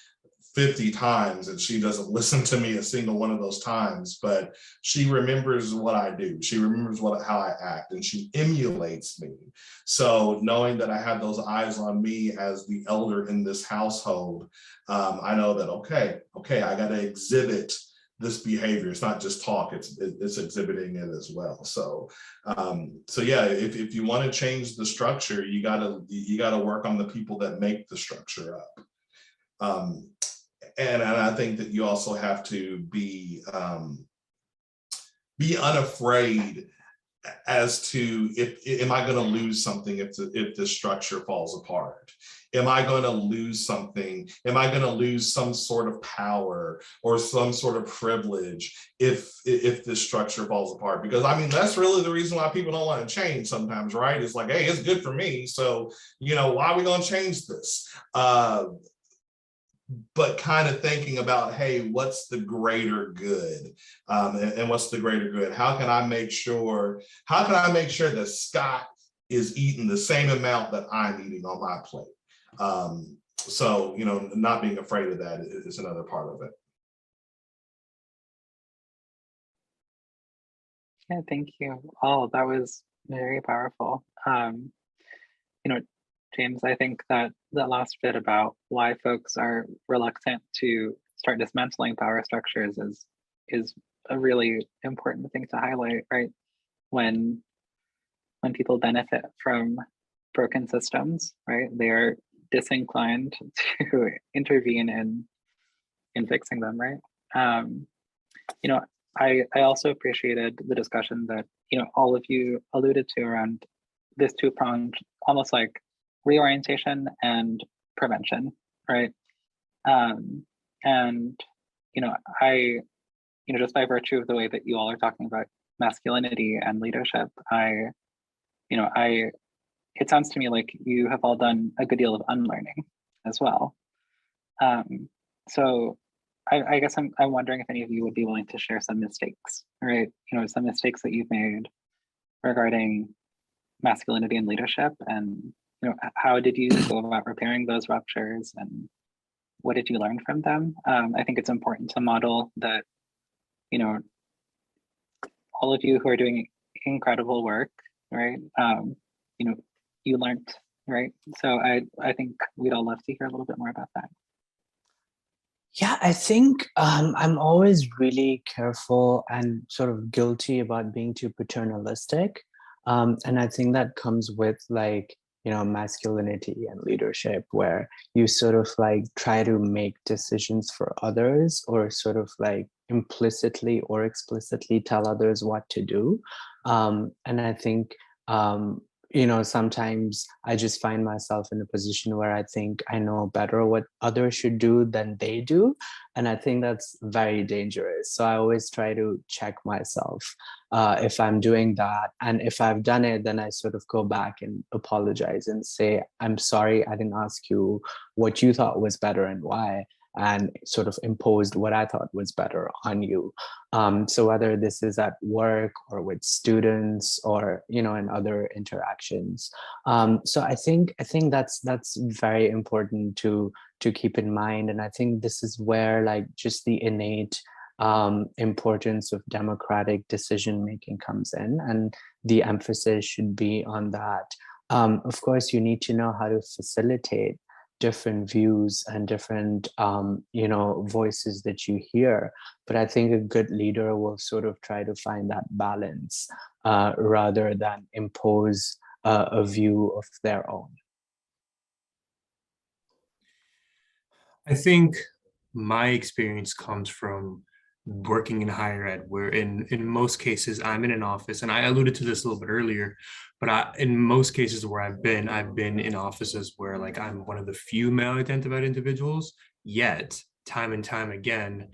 50 times and she doesn't listen to me a single one of those times, but she remembers what I do. She remembers how I act, and she emulates me. So knowing that I have those eyes on me as the elder in this household, I know that, okay, I got to exhibit this behavior. It's not just talk, it's exhibiting it as well. So yeah, if you want to change the structure, you gotta work on the people that make the structure up. And I think that you also have to be unafraid as to if am I going to lose something if the structure falls apart? Am I going to lose something? Am I going to lose some sort of power or some sort of privilege if the structure falls apart? Because I mean, that's really the reason why people don't want to change sometimes, right? It's like, hey, it's good for me, so why are we going to change this? But kind of thinking about, hey, what's the greater good? And what's the greater good? How can I make sure that Scott is eating the same amount that I'm eating on my plate? So, not being afraid of that is another part of it. Yeah, thank you. Oh, that was very powerful. James, I think that the last bit about why folks are reluctant to start dismantling power structures is a really important thing to highlight, right? When people benefit from broken systems, right, they are disinclined to intervene in fixing them, right? I also appreciated the discussion that all of you alluded to around this two-pronged, almost like reorientation and prevention, right? And I just by virtue of the way that you all are talking about masculinity and leadership, it sounds to me like you have all done a good deal of unlearning as well. So I guess I'm wondering if any of you would be willing to share some mistakes, right? Some mistakes that you've made regarding masculinity and leadership, and how did you go about repairing those ruptures, and what did you learn from them? I think it's important to model that, all of you who are doing incredible work, right? You learned, right? So I think we'd all love to hear a little bit more about that. Yeah, I think I'm always really careful and sort of guilty about being too paternalistic. And I think that comes with masculinity and leadership, where you sort of try to make decisions for others, or sort of implicitly or explicitly tell others what to do. And I think sometimes I just find myself in a position where I think I know better what others should do than they do. And I think that's very dangerous. So I always try to check myself if I'm doing that. And if I've done it, then I sort of go back and apologize and say, I'm sorry, I didn't ask you what you thought was better and why, and sort of imposed what I thought was better on you. So whether this is at work or with students or in other interactions. So I think that's very important to keep in mind. And I think this is where just the innate importance of democratic decision making comes in, and the emphasis should be on that. Of course, you need to know how to facilitate different views and different voices that you hear, but I think a good leader will sort of try to find that balance rather than impose a view of their own. I think my experience comes from working in higher ed, where in most cases I'm in an office, and I alluded to this a little bit earlier, but in most cases where I've been in offices where I'm one of the few male identified individuals, yet time and time again,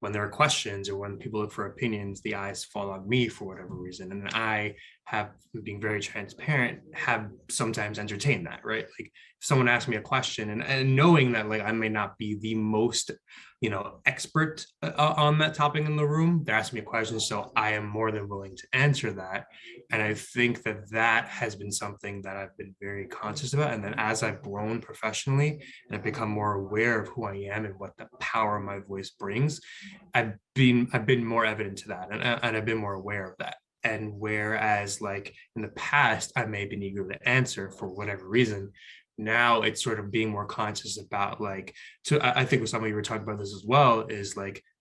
when there are questions or when people look for opinions, the eyes fall on me for whatever reason. And I have, being very transparent, have sometimes entertained that, right? If someone asks me a question and knowing that I may not be the most, expert on that topic in the room, they're asking me a question. So I am more than willing to answer that. And I think that has been something that I've been very conscious about. And then as I've grown professionally and I've become more aware of who I am and what the power my voice brings, I've been more evident to that, and I've been more aware of that. And whereas in the past, I may have been eager to answer for whatever reason, now it's sort of being more conscious about I think with some of you were talking about this as well, is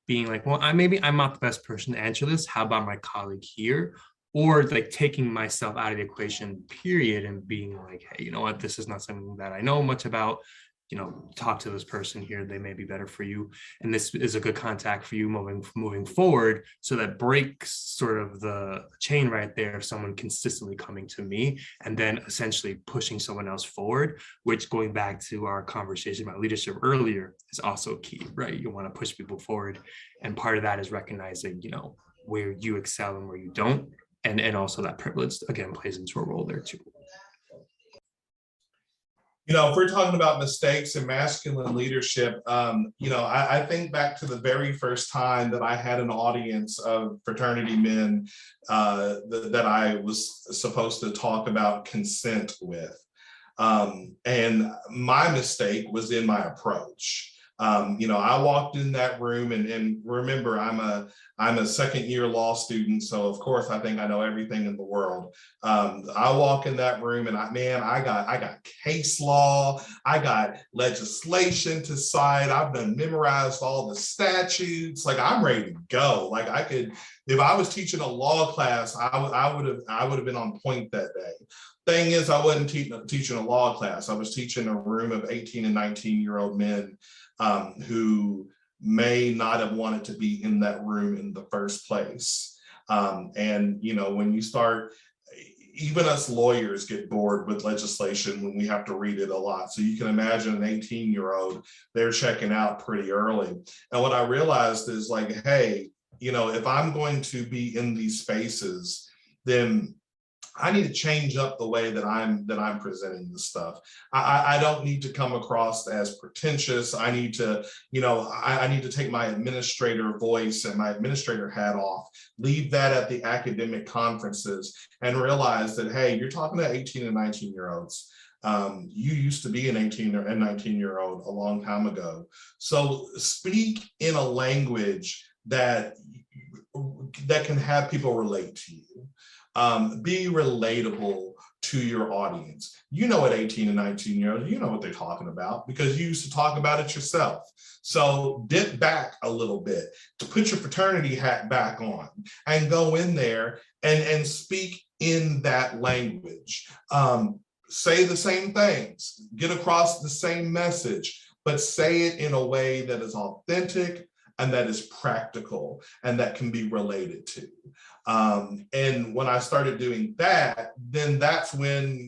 being well, I'm not the best person to answer this. How about my colleague here? Or taking myself out of the equation, period, and being hey, you know what, this is not something that I know much about. talk to this person here, they may be better for you, and this is a good contact for you moving forward. So that breaks sort of the chain right there of someone consistently coming to me and then essentially pushing someone else forward, which, going back to our conversation about leadership earlier, is also key, right? You want to push people forward, and part of that is recognizing where you excel and where you don't, and also that privilege again plays into a role there too. If we're talking about mistakes in masculine leadership, I think back to the very first time that I had an audience of fraternity men that I was supposed to talk about consent with. And my mistake was in my approach. I walked in that room, and remember, I'm a second-year law student, so of course I think I know everything in the world. I walk in that room, and I got case law, I got legislation to cite, I've done memorized all the statutes, like I'm ready to go. Like I could, if I was teaching a law class, I would have been on point that day. Thing is, I wasn't teaching a law class. I was teaching a room of 18 and 19-year-old men who may not have wanted to be in that room in the first place. And when you start, even us lawyers get bored with legislation when we have to read it a lot. So you can imagine an 18-year-old, they're checking out pretty early. And what I realized is like, hey, if I'm going to be in these spaces, then I need to change up the way that I'm presenting this stuff. I don't need to come across as pretentious. I need to, I need to take my administrator voice and my administrator hat off, leave that at the academic conferences, and realize that, hey, you're talking to 18 and 19-year-olds. You used to be an 18 and 19-year-old a long time ago. So speak in a language that can have people relate to you. Be relatable to your audience. At 18 and 19-year-olds, you know what they're talking about because you used to talk about it yourself. So dip back a little bit to put your fraternity hat back on and go in there and speak in that language. Say the same things, get across the same message, but say it in a way that is authentic and that is practical and that can be related to. And when I started doing that, then that's when,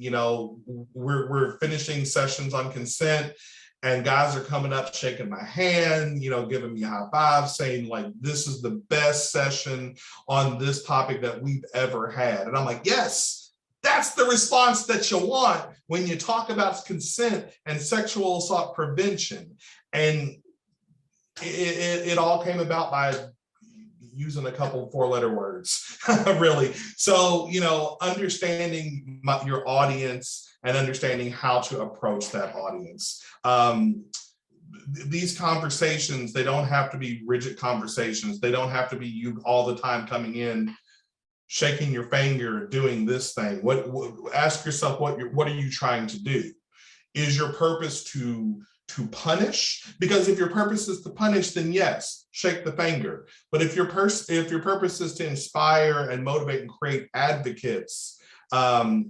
we're finishing sessions on consent and guys are coming up, shaking my hand, giving me a high five, saying like, this is the best session on this topic that we've ever had. And I'm like, yes, that's the response that you want when you talk about consent and sexual assault prevention. And it all came about by using a couple 4-letter words, really. So, understanding your audience and understanding how to approach that audience. These conversations, they don't have to be rigid conversations. They don't have to be you all the time coming in, shaking your finger, doing this thing. Ask yourself, what are you trying to do? Is your purpose to punish? Because if your purpose is to punish, then yes, shake the finger. But if your purpose is to inspire and motivate and create advocates, my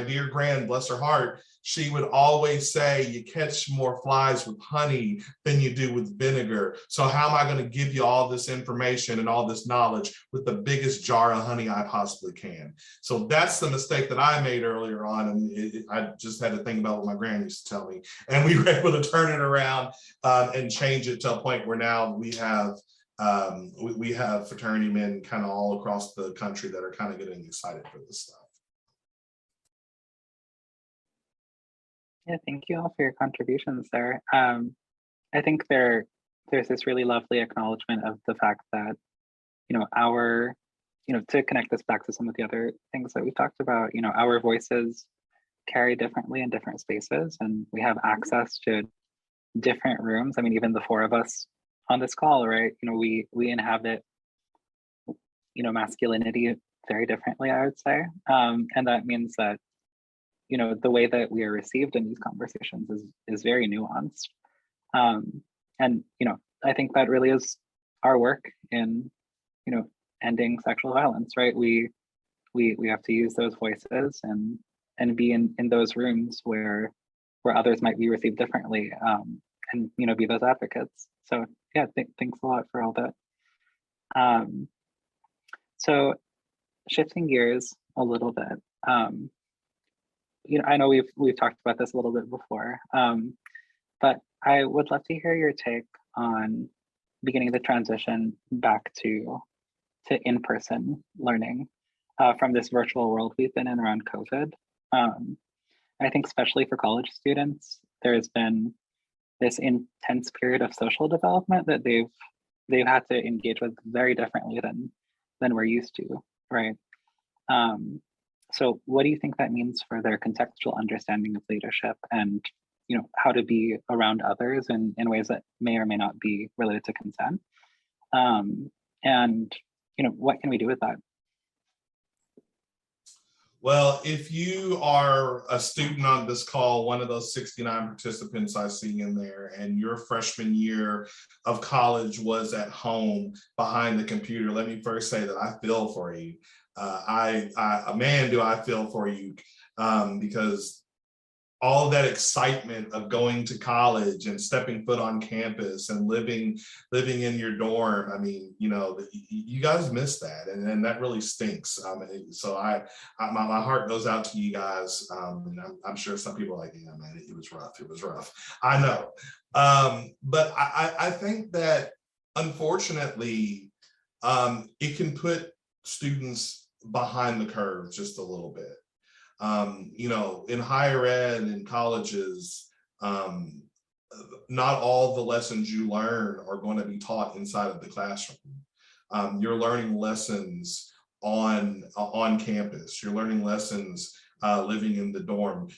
dear grand, bless her heart, she would always say, you catch more flies with honey than you do with vinegar. So how am I going to give you all this information and all this knowledge with the biggest jar of honey I possibly can? So that's the mistake that I made earlier on. And I just had to think about what my grand used to tell me. And we were able to turn it around and change it to a point where now we have fraternity men kind of all across the country that are kind of getting excited for this stuff. Yeah, thank you all for your contributions there. I think there's this really lovely acknowledgement of the fact that, to connect this back to some of the other things that we talked about, our voices carry differently in different spaces, and we have access to different rooms. I mean, even the 4 of us on this call, right? We inhabit, masculinity very differently, I would say. And that means that, the way that we are received in these conversations is very nuanced. And, I think that really is our work in, ending sexual violence, right? We have to use those voices and be in those rooms where where others might be received differently, and be those advocates. So yeah, thanks a lot for all that. So shifting gears a little bit, I know we've talked about this a little bit before, but I would love to hear your take on beginning the transition back to in-person learning from this virtual world we've been in around COVID. I think especially for college students, there's been this intense period of social development that they've had to engage with very differently than we're used to, right? So what do you think that means for their contextual understanding of leadership and how to be around others in ways that may or may not be related to consent? And what can we do with that? Well, if you are a student on this call, one of those 69 participants I see in there, and your freshman year of college was at home behind the computer, let me first say that I feel for you. Man, do I feel for you, because all of that excitement of going to college and stepping foot on campus and living in your dorm. I mean, you guys miss that, and that really stinks. So my heart goes out to you guys. And I'm sure some people are like, yeah, man, it was rough. It was rough. I know. But I think that unfortunately, it can put students behind the curve just a little bit. In higher ed and colleges, not all the lessons you learn are going to be taught inside of the classroom. You're learning lessons on campus. You're learning lessons living in the dorm.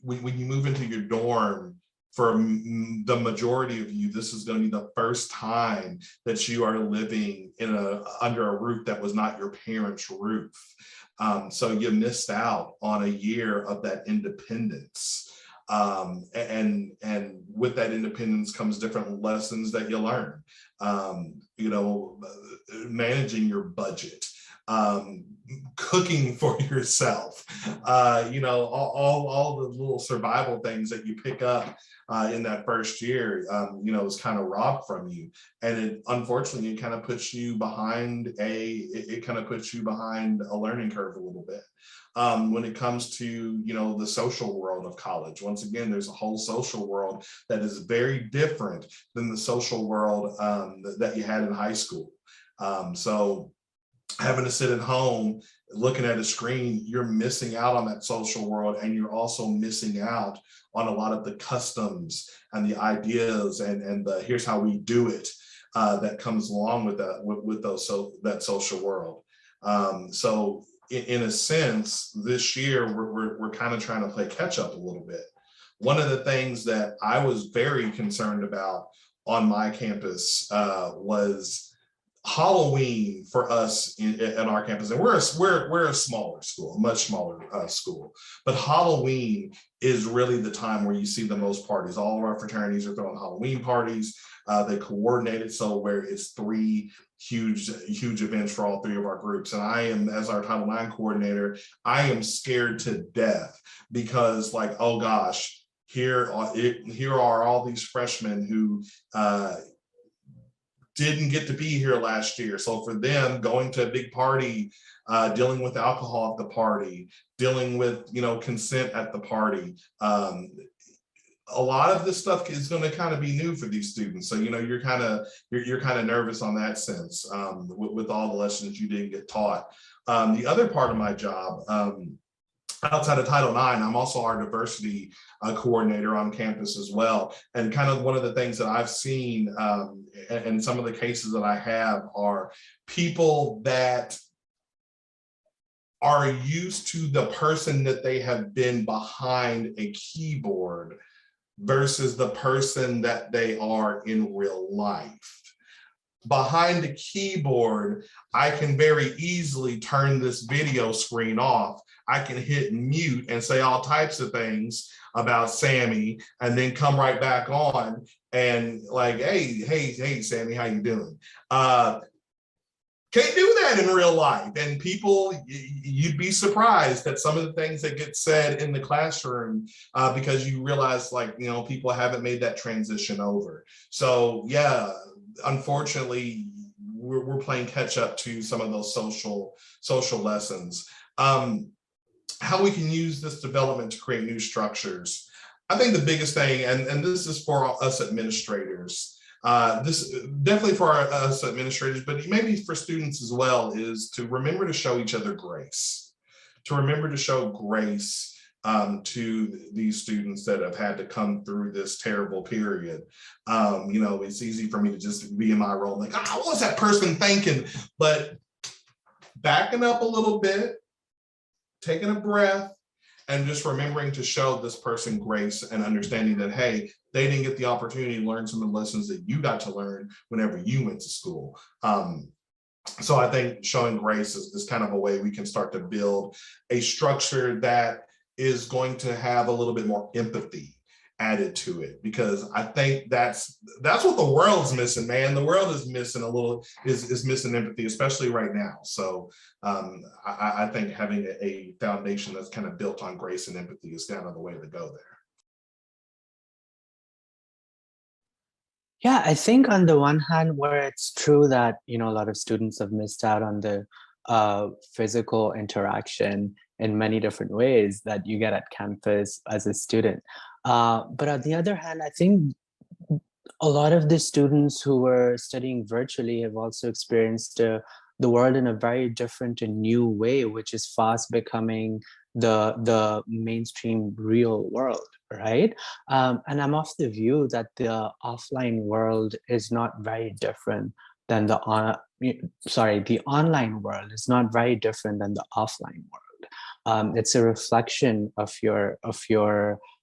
When you move into your dorm, for the majority of you, this is going to be the first time that you are living under a roof that was not your parents' roof. So you missed out on a year of that independence. And with that independence comes different lessons that you learn. Managing your budget, cooking for yourself, all the little survival things that you pick up in that first year, is kind of robbed from you. And unfortunately, it kind of puts you behind a learning curve a little bit. When it comes to, the social world of college, once again, there's a whole social world that is very different than the social world that you had in high school. So having to sit at home looking at a screen, you're missing out on that social world, and you're also missing out on a lot of the customs and the ideas and the here's how we do it that comes along with that social world. So in a sense, this year we're kind of trying to play catch up a little bit. One of the things that I was very concerned about on my campus was Halloween for us at our campus, and we're a smaller school, much smaller school, but Halloween is really the time where you see the most parties. All of our fraternities are throwing Halloween parties. They coordinate it so where it's 3 huge events for all 3 of our groups. And I am, as our Title IX coordinator, I am scared to death because, like, oh gosh, here are all these freshmen who didn't get to be here last year. So for them, going to a big party, dealing with alcohol at the party, dealing with, consent at the party, a lot of this stuff is going to kind of be new for these students. So, you're kind of nervous on that sense with all the lessons you didn't get taught. The other part of my job, outside of Title IX, I'm also our diversity coordinator on campus as well. And kind of one of the things that I've seen and some of the cases that I have are people that are used to the person that they have been behind a keyboard versus the person that they are in real life. Behind the keyboard, I can very easily turn this video screen off. I can hit mute and say all types of things about Sammy and then come right back on and like, hey, Sammy, how you doing? can't do that in real life. And people, you'd be surprised at some of the things that get said in the classroom because you realize, like, you know, people haven't made that transition over. So yeah, unfortunately, we're playing catch up to some of those social lessons. How we can use this development to create new structures. I think the biggest thing, and this is for us administrators, this definitely for us administrators, but maybe for students as well, is to remember to show each other grace, to remember to show grace to these students that have had to come through this terrible period. You know, it's easy for me to just be in my role, like, oh, what was that person thinking? But backing up a little bit, taking a breath, and just remembering to show this person grace and understanding that, hey, they didn't get the opportunity to learn some of the lessons that you got to learn whenever you went to school. So I think showing grace is kind of a way we can start to build a structure that is going to have a little bit more empathy added to it, because I think that's what the world's missing, man. The world is missing is missing empathy, especially right now. So I think having a foundation that's kind of built on grace and empathy is kind of the way to go there. Yeah, I think on the one hand, where it's true that, you know, a lot of students have missed out on the physical interaction in many different ways that you get at campus as a student. But on the other hand, I think a lot of the students who were studying virtually have also experienced the world in a very different and new way, which is fast becoming the mainstream real world, right? And I'm of the view that the offline world is not very different than the online world is not very different than the offline world. It's a reflection of your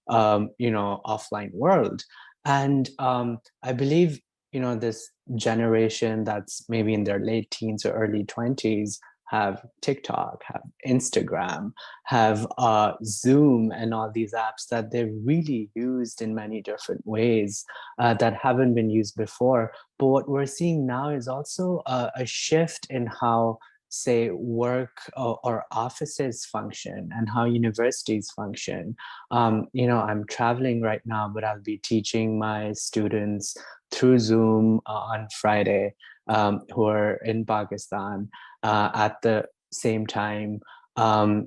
offline world. And I believe, you know, this generation that's maybe in their late teens or early 20s have TikTok, have Instagram, have Zoom, and all these apps that they've really used in many different ways that haven't been used before. But what we're seeing now is also a shift in how, say, work or offices function and how universities function. You know, I'm traveling right now, but I'll be teaching my students through Zoom on Friday who are in Pakistan at the same time,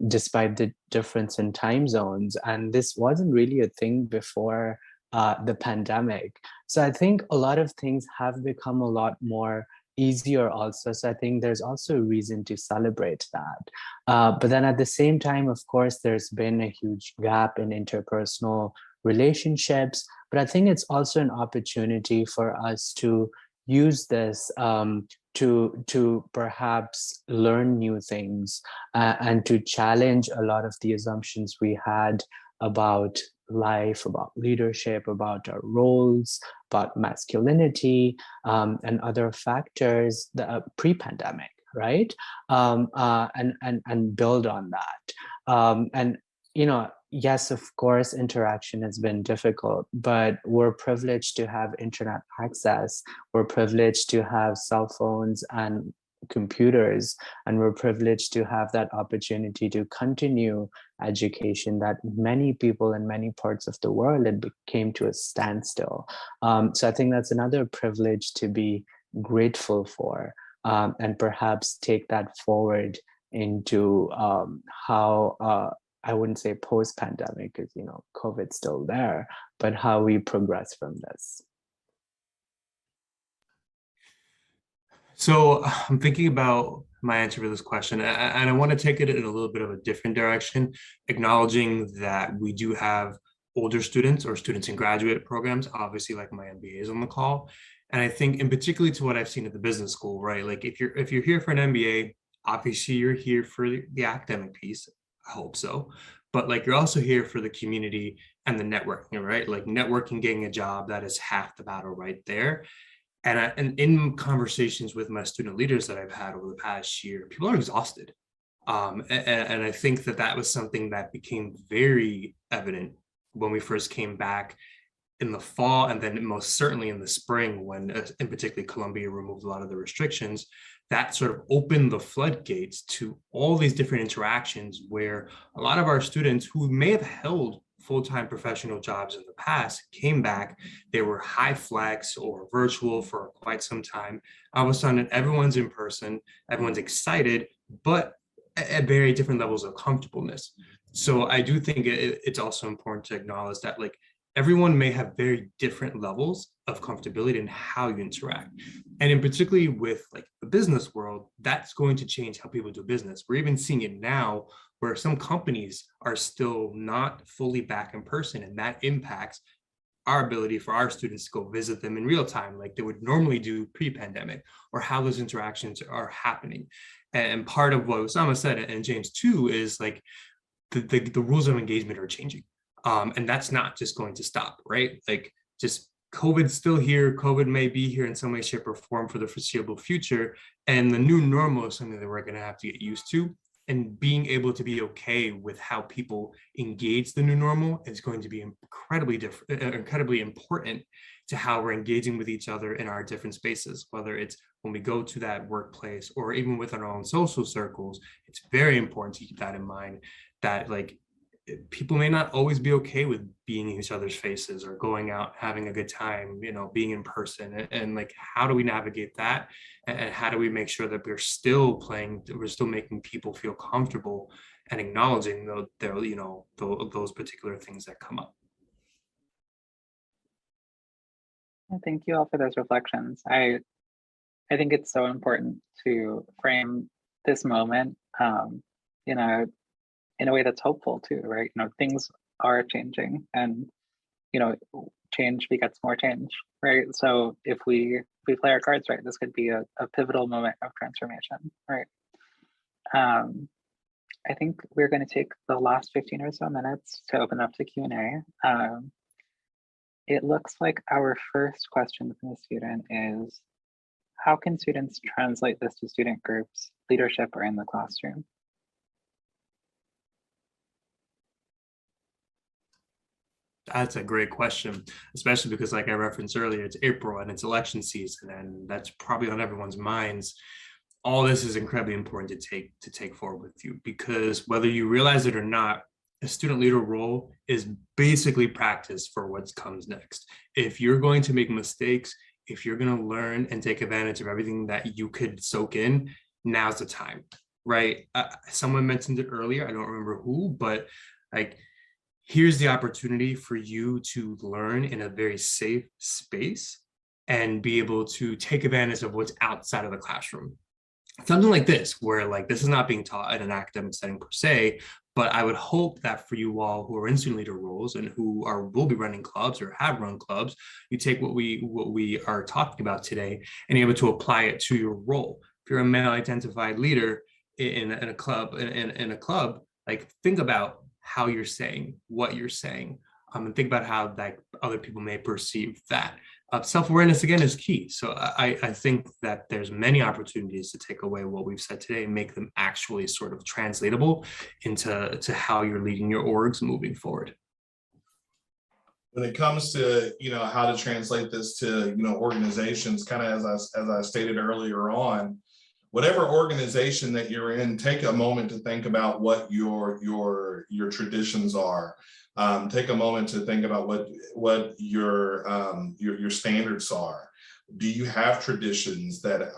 despite the difference in time zones. And this wasn't really a thing before the pandemic. So I think a lot of things have become a lot more easier also. So I think there's also a reason to celebrate that. But then at the same time, of course, there's been a huge gap in interpersonal relationships. But I think it's also an opportunity for us to use this to perhaps learn new things and to challenge a lot of the assumptions we had about life, about leadership, about our roles, about masculinity, and other factors pre-pandemic, right? And build on that. And, you know, yes, of course, interaction has been difficult, but we're privileged to have internet access. We're privileged to have cell phones and computers, and we're privileged to have that opportunity to continue education that many people in many parts of the world it came to a standstill. So I think that's another privilege to be grateful for, and perhaps take that forward into how I wouldn't say post-pandemic, because, you know, COVID's still there, but how we progress from this. So I'm thinking about my answer for this question, and I want to take it in a little bit of a different direction, acknowledging that we do have older students or students in graduate programs, obviously, like my MBA is on the call. And I think, in particularly to what I've seen at the business school, right? Like if you're here for an MBA, obviously you're here for the academic piece. I hope so. But like you're also here for the community and the networking, right? Like networking, getting a job, that is half the battle right there. And in conversations with my student leaders that I've had over the past year, people are exhausted. And I think that was something that became very evident when we first came back in the fall, and then most certainly in the spring, when in particular Columbia removed a lot of the restrictions, that sort of opened the floodgates to all these different interactions where a lot of our students who may have held full-time professional jobs in the past came back. They were high flex or virtual for quite some time. All of a sudden, everyone's in person, everyone's excited, but at very different levels of comfortableness. So I do think it's also important to acknowledge that like everyone may have very different levels of comfortability in how you interact. And in particularly with like the business world, that's going to change how people do business. We're even seeing it now where some companies are still not fully back in person, and that impacts our ability for our students to go visit them in real time, like they would normally do pre-pandemic, or how those interactions are happening. And part of what Osama said, and James too, is like the rules of engagement are changing. And that's not just going to stop, right? Like just COVID's still here. COVID may be here in some way, shape, or form for the foreseeable future. And the new normal is something that we're going to have to get used to. And being able to be okay with how people engage the new normal is going to be incredibly important to how we're engaging with each other in our different spaces, whether it's when we go to that workplace or even within our own social circles. It's very important to keep that in mind, that like people may not always be okay with being in each other's faces or going out, having a good time, you know, being in person. And like, how do we navigate that? And how do we make sure that we're still making people feel comfortable and acknowledging those particular things that come up? Thank you all for those reflections. I think it's so important to frame this moment, you know, in a way that's hopeful too, right? You know, things are changing, and you know, change begets more change, right? So if we play our cards right, this could be a pivotal moment of transformation, right? I think we're going to take the last 15 or so minutes to open up to Q&A. It looks like our first question from the student is, how can students translate this to student groups, leadership, or in the classroom? That's a great question, especially because like I referenced earlier, it's April and it's election season, and that's probably on everyone's minds. All this is incredibly important to take forward with you, because whether you realize it or not, a student leader role is basically practice for what comes next. If you're going to make mistakes, if you're going to learn and take advantage of everything that you could soak in, now's the time, right? Someone mentioned it earlier, I don't remember who, but like, here's the opportunity for you to learn in a very safe space and be able to take advantage of what's outside of the classroom. Something like this, where like this is not being taught in an academic setting per se, but I would hope that for you all who are in student leader roles and who will be running clubs or have run clubs, you take what we are talking about today and you're able to apply it to your role. If you're a male identified leader in a club, like think about how you're saying, what you're saying, and think about how like other people may perceive that. Self-awareness again is key. So I think that there's many opportunities to take away what we've said today and make them actually sort of translatable into how you're leading your orgs moving forward. When it comes to, you know, how to translate this to, you know, organizations, kind of as I stated earlier on, whatever organization that you're in, take a moment to think about what your traditions are. Take a moment to think about what your standards are. Do you have traditions that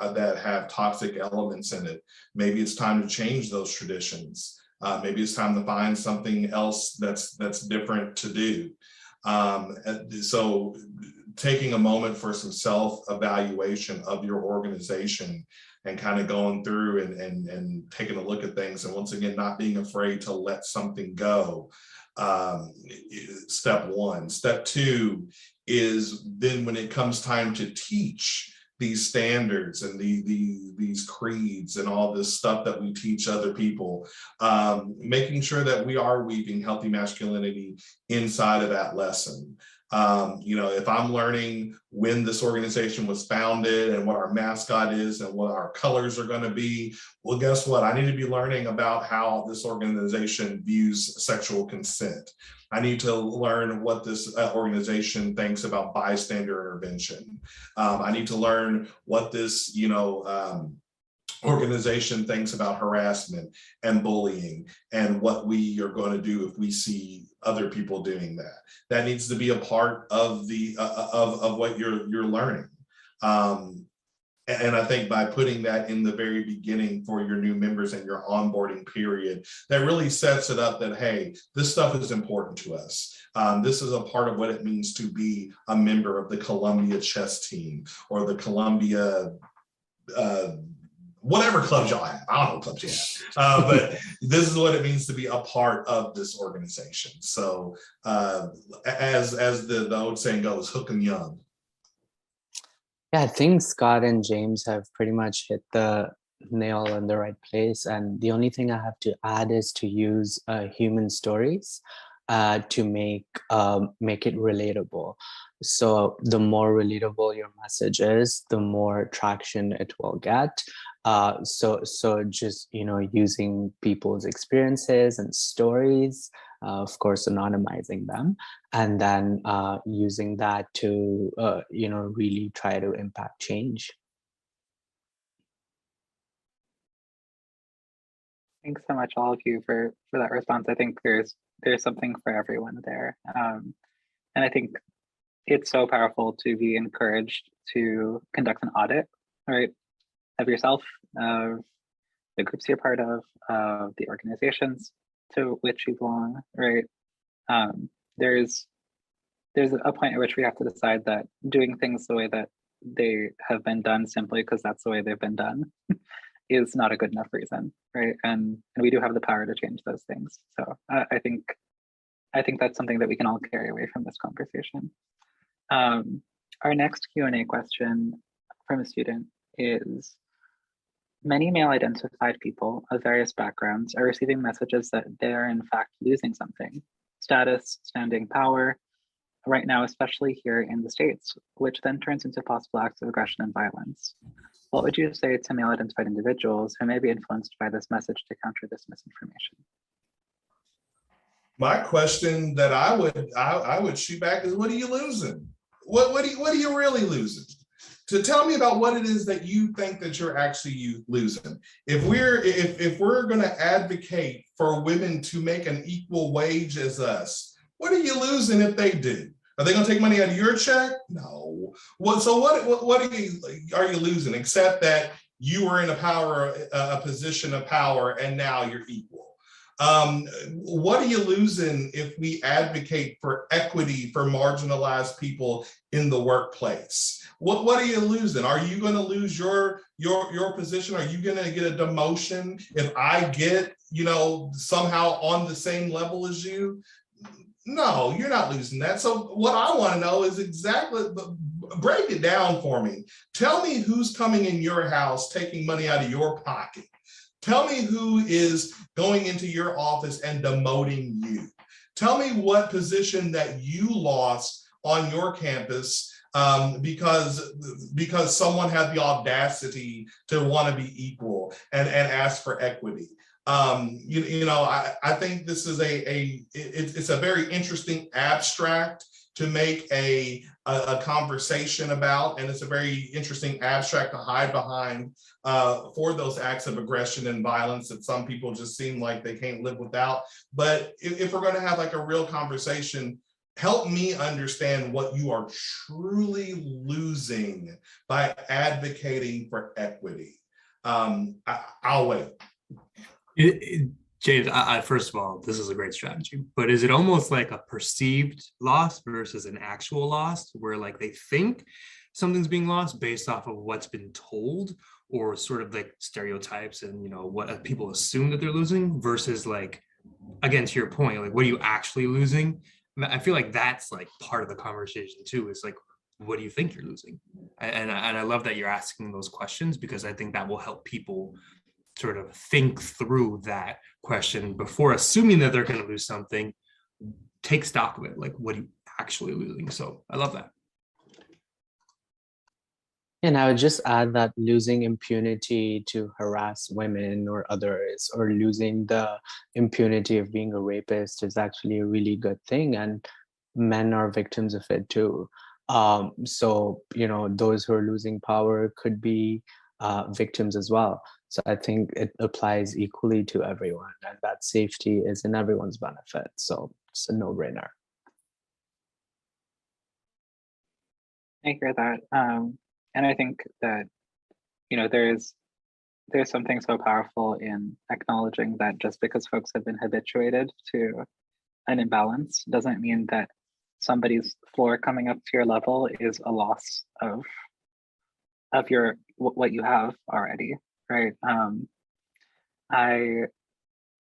have toxic elements in it? Maybe it's time to change those traditions. Maybe it's time to find something else that's different to do. So taking a moment for some self-evaluation of your organization and kind of going through and taking a look at things, and once again, not being afraid to let something go. Step one. Step two is then when it comes time to teach these standards and these creeds and all this stuff that we teach other people, making sure that we are weaving healthy masculinity inside of that lesson. If I'm learning when this organization was founded and what our mascot is and what our colors are going to be, well, guess what? I need to be learning about how this organization views sexual consent. I need to learn what this organization thinks about bystander intervention. I need to learn what this, organization thinks about harassment and bullying and what we are going to do if we see other people doing that. That needs to be a part of the of what you're learning. And I think by putting that in the very beginning for your new members and your onboarding period, that really sets it up that, hey, this stuff is important to us. This is a part of what it means to be a member of the Columbia chess team or the Columbia whatever clubs y'all have. I don't know what clubs you have, but this is what it means to be a part of this organization. So as the old saying goes, hook 'em young. Yeah, I think Scott and James have pretty much hit the nail in the right place. And the only thing I have to add is to use human stories to make it relatable. So the more relatable your message is, the more traction it will get. So just, using people's experiences and stories, of course, anonymizing them, and then using that to, really try to impact change. Thanks so much, all of you, for that response. I think there's something for everyone there. And I think it's so powerful to be encouraged to conduct an audit, right, of yourself, of the groups you're part of the organizations to which you belong, right? There's a point at which we have to decide that doing things the way that they have been done simply because that's the way they've been done is not a good enough reason, right? And we do have the power to change those things. So I think that's something that we can all carry away from this conversation. Our next Q&A question from a student is, many male-identified people of various backgrounds are receiving messages that they are in fact losing something, status, standing, power, right now, especially here in the States, which then turns into possible acts of aggression and violence. What would you say to male-identified individuals who may be influenced by this message to counter this misinformation? My question that I would shoot back is, what are you losing? What are you really losing? To tell me about what it is that you think that you're actually losing. If we're going to advocate for women to make an equal wage as us, what are you losing if they do? Are they going to take money out of your check? No. So what are you losing, except that you were in a position of power and now you're equal? What are you losing if we advocate for equity for marginalized people in the workplace? What are you losing? Are you going to lose your position? Are you going to get a demotion if I get, somehow on the same level as you? No, you're not losing that. So what I want to know is exactly, break it down for me. Tell me who's coming in your house, taking money out of your pocket. Tell me who is going into your office and demoting you. Tell me what position that you lost on your campus because someone had the audacity to want to be equal and ask for equity. I think this is it's a very interesting abstract to make a conversation about, and it's a very interesting abstract to hide behind for those acts of aggression and violence that some people just seem like they can't live without. But if we're going to have like a real conversation, help me understand what you are truly losing by advocating for equity. I'll wait. James, first of all, this is a great strategy, but is it almost like a perceived loss versus an actual loss, where like they think something's being lost based off of what's been told, or sort of like stereotypes and what people assume that they're losing, versus like, again, to your point, like what are you actually losing? I feel like that's like part of the conversation too, is like, what do you think you're losing? And I love that you're asking those questions, because I think that will help people sort of think through that question before assuming that they're going to lose something. Take stock of it. Like, what do you actually losing. So I love that. And I would just add that losing impunity to harass women or others, or losing the impunity of being a rapist, is actually a really good thing. And men are victims of it too. So, those who are losing power could be victims as well. So I think it applies equally to everyone, and that safety is in everyone's benefit. So it's a no-brainer. I hear that. And I think that, there's something so powerful in acknowledging that just because folks have been habituated to an imbalance doesn't mean that somebody's floor coming up to your level is a loss of what you have already, right?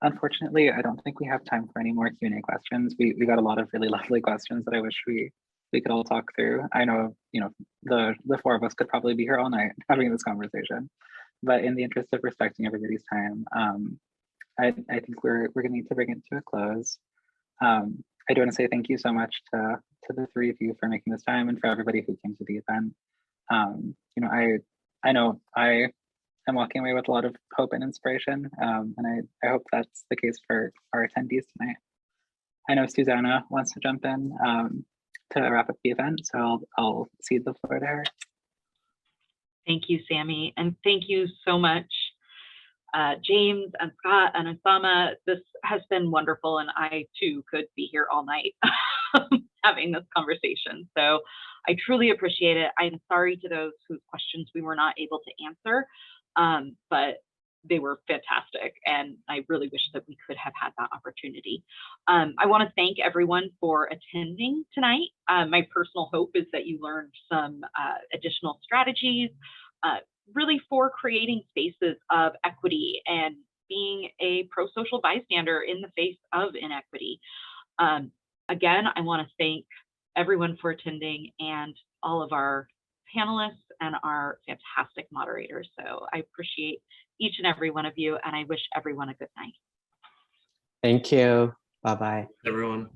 Unfortunately, I don't think we have time for any more Q&A questions. We got a lot of really lovely questions that I wish we could all talk through. I know, the four of us could probably be here all night having this conversation, but in the interest of respecting everybody's time, I think we're gonna need to bring it to a close. I do want to say thank you so much to the three of you for making this time, and for everybody who came to the event. I know I am walking away with a lot of hope and inspiration, and I hope that's the case for our attendees tonight. I know Susanna wants to jump in to wrap up the event, so I'll cede the floor to her. Thank you, Sammy, and thank you so much, James and Scott and Osama. This has been wonderful, and I too could be here all night having this conversation. So I truly appreciate it. I'm sorry to those whose questions we were not able to answer, but they were fantastic, and I really wish that we could have had that opportunity. I want to thank everyone for attending tonight. My personal hope is that you learned some additional strategies, really for creating spaces of equity and being a prosocial bystander in the face of inequity. Again, I want to thank everyone for attending, and all of our panelists and our fantastic moderators. So I appreciate each and every one of you, and I wish everyone a good night. Thank you. Bye-bye. Everyone.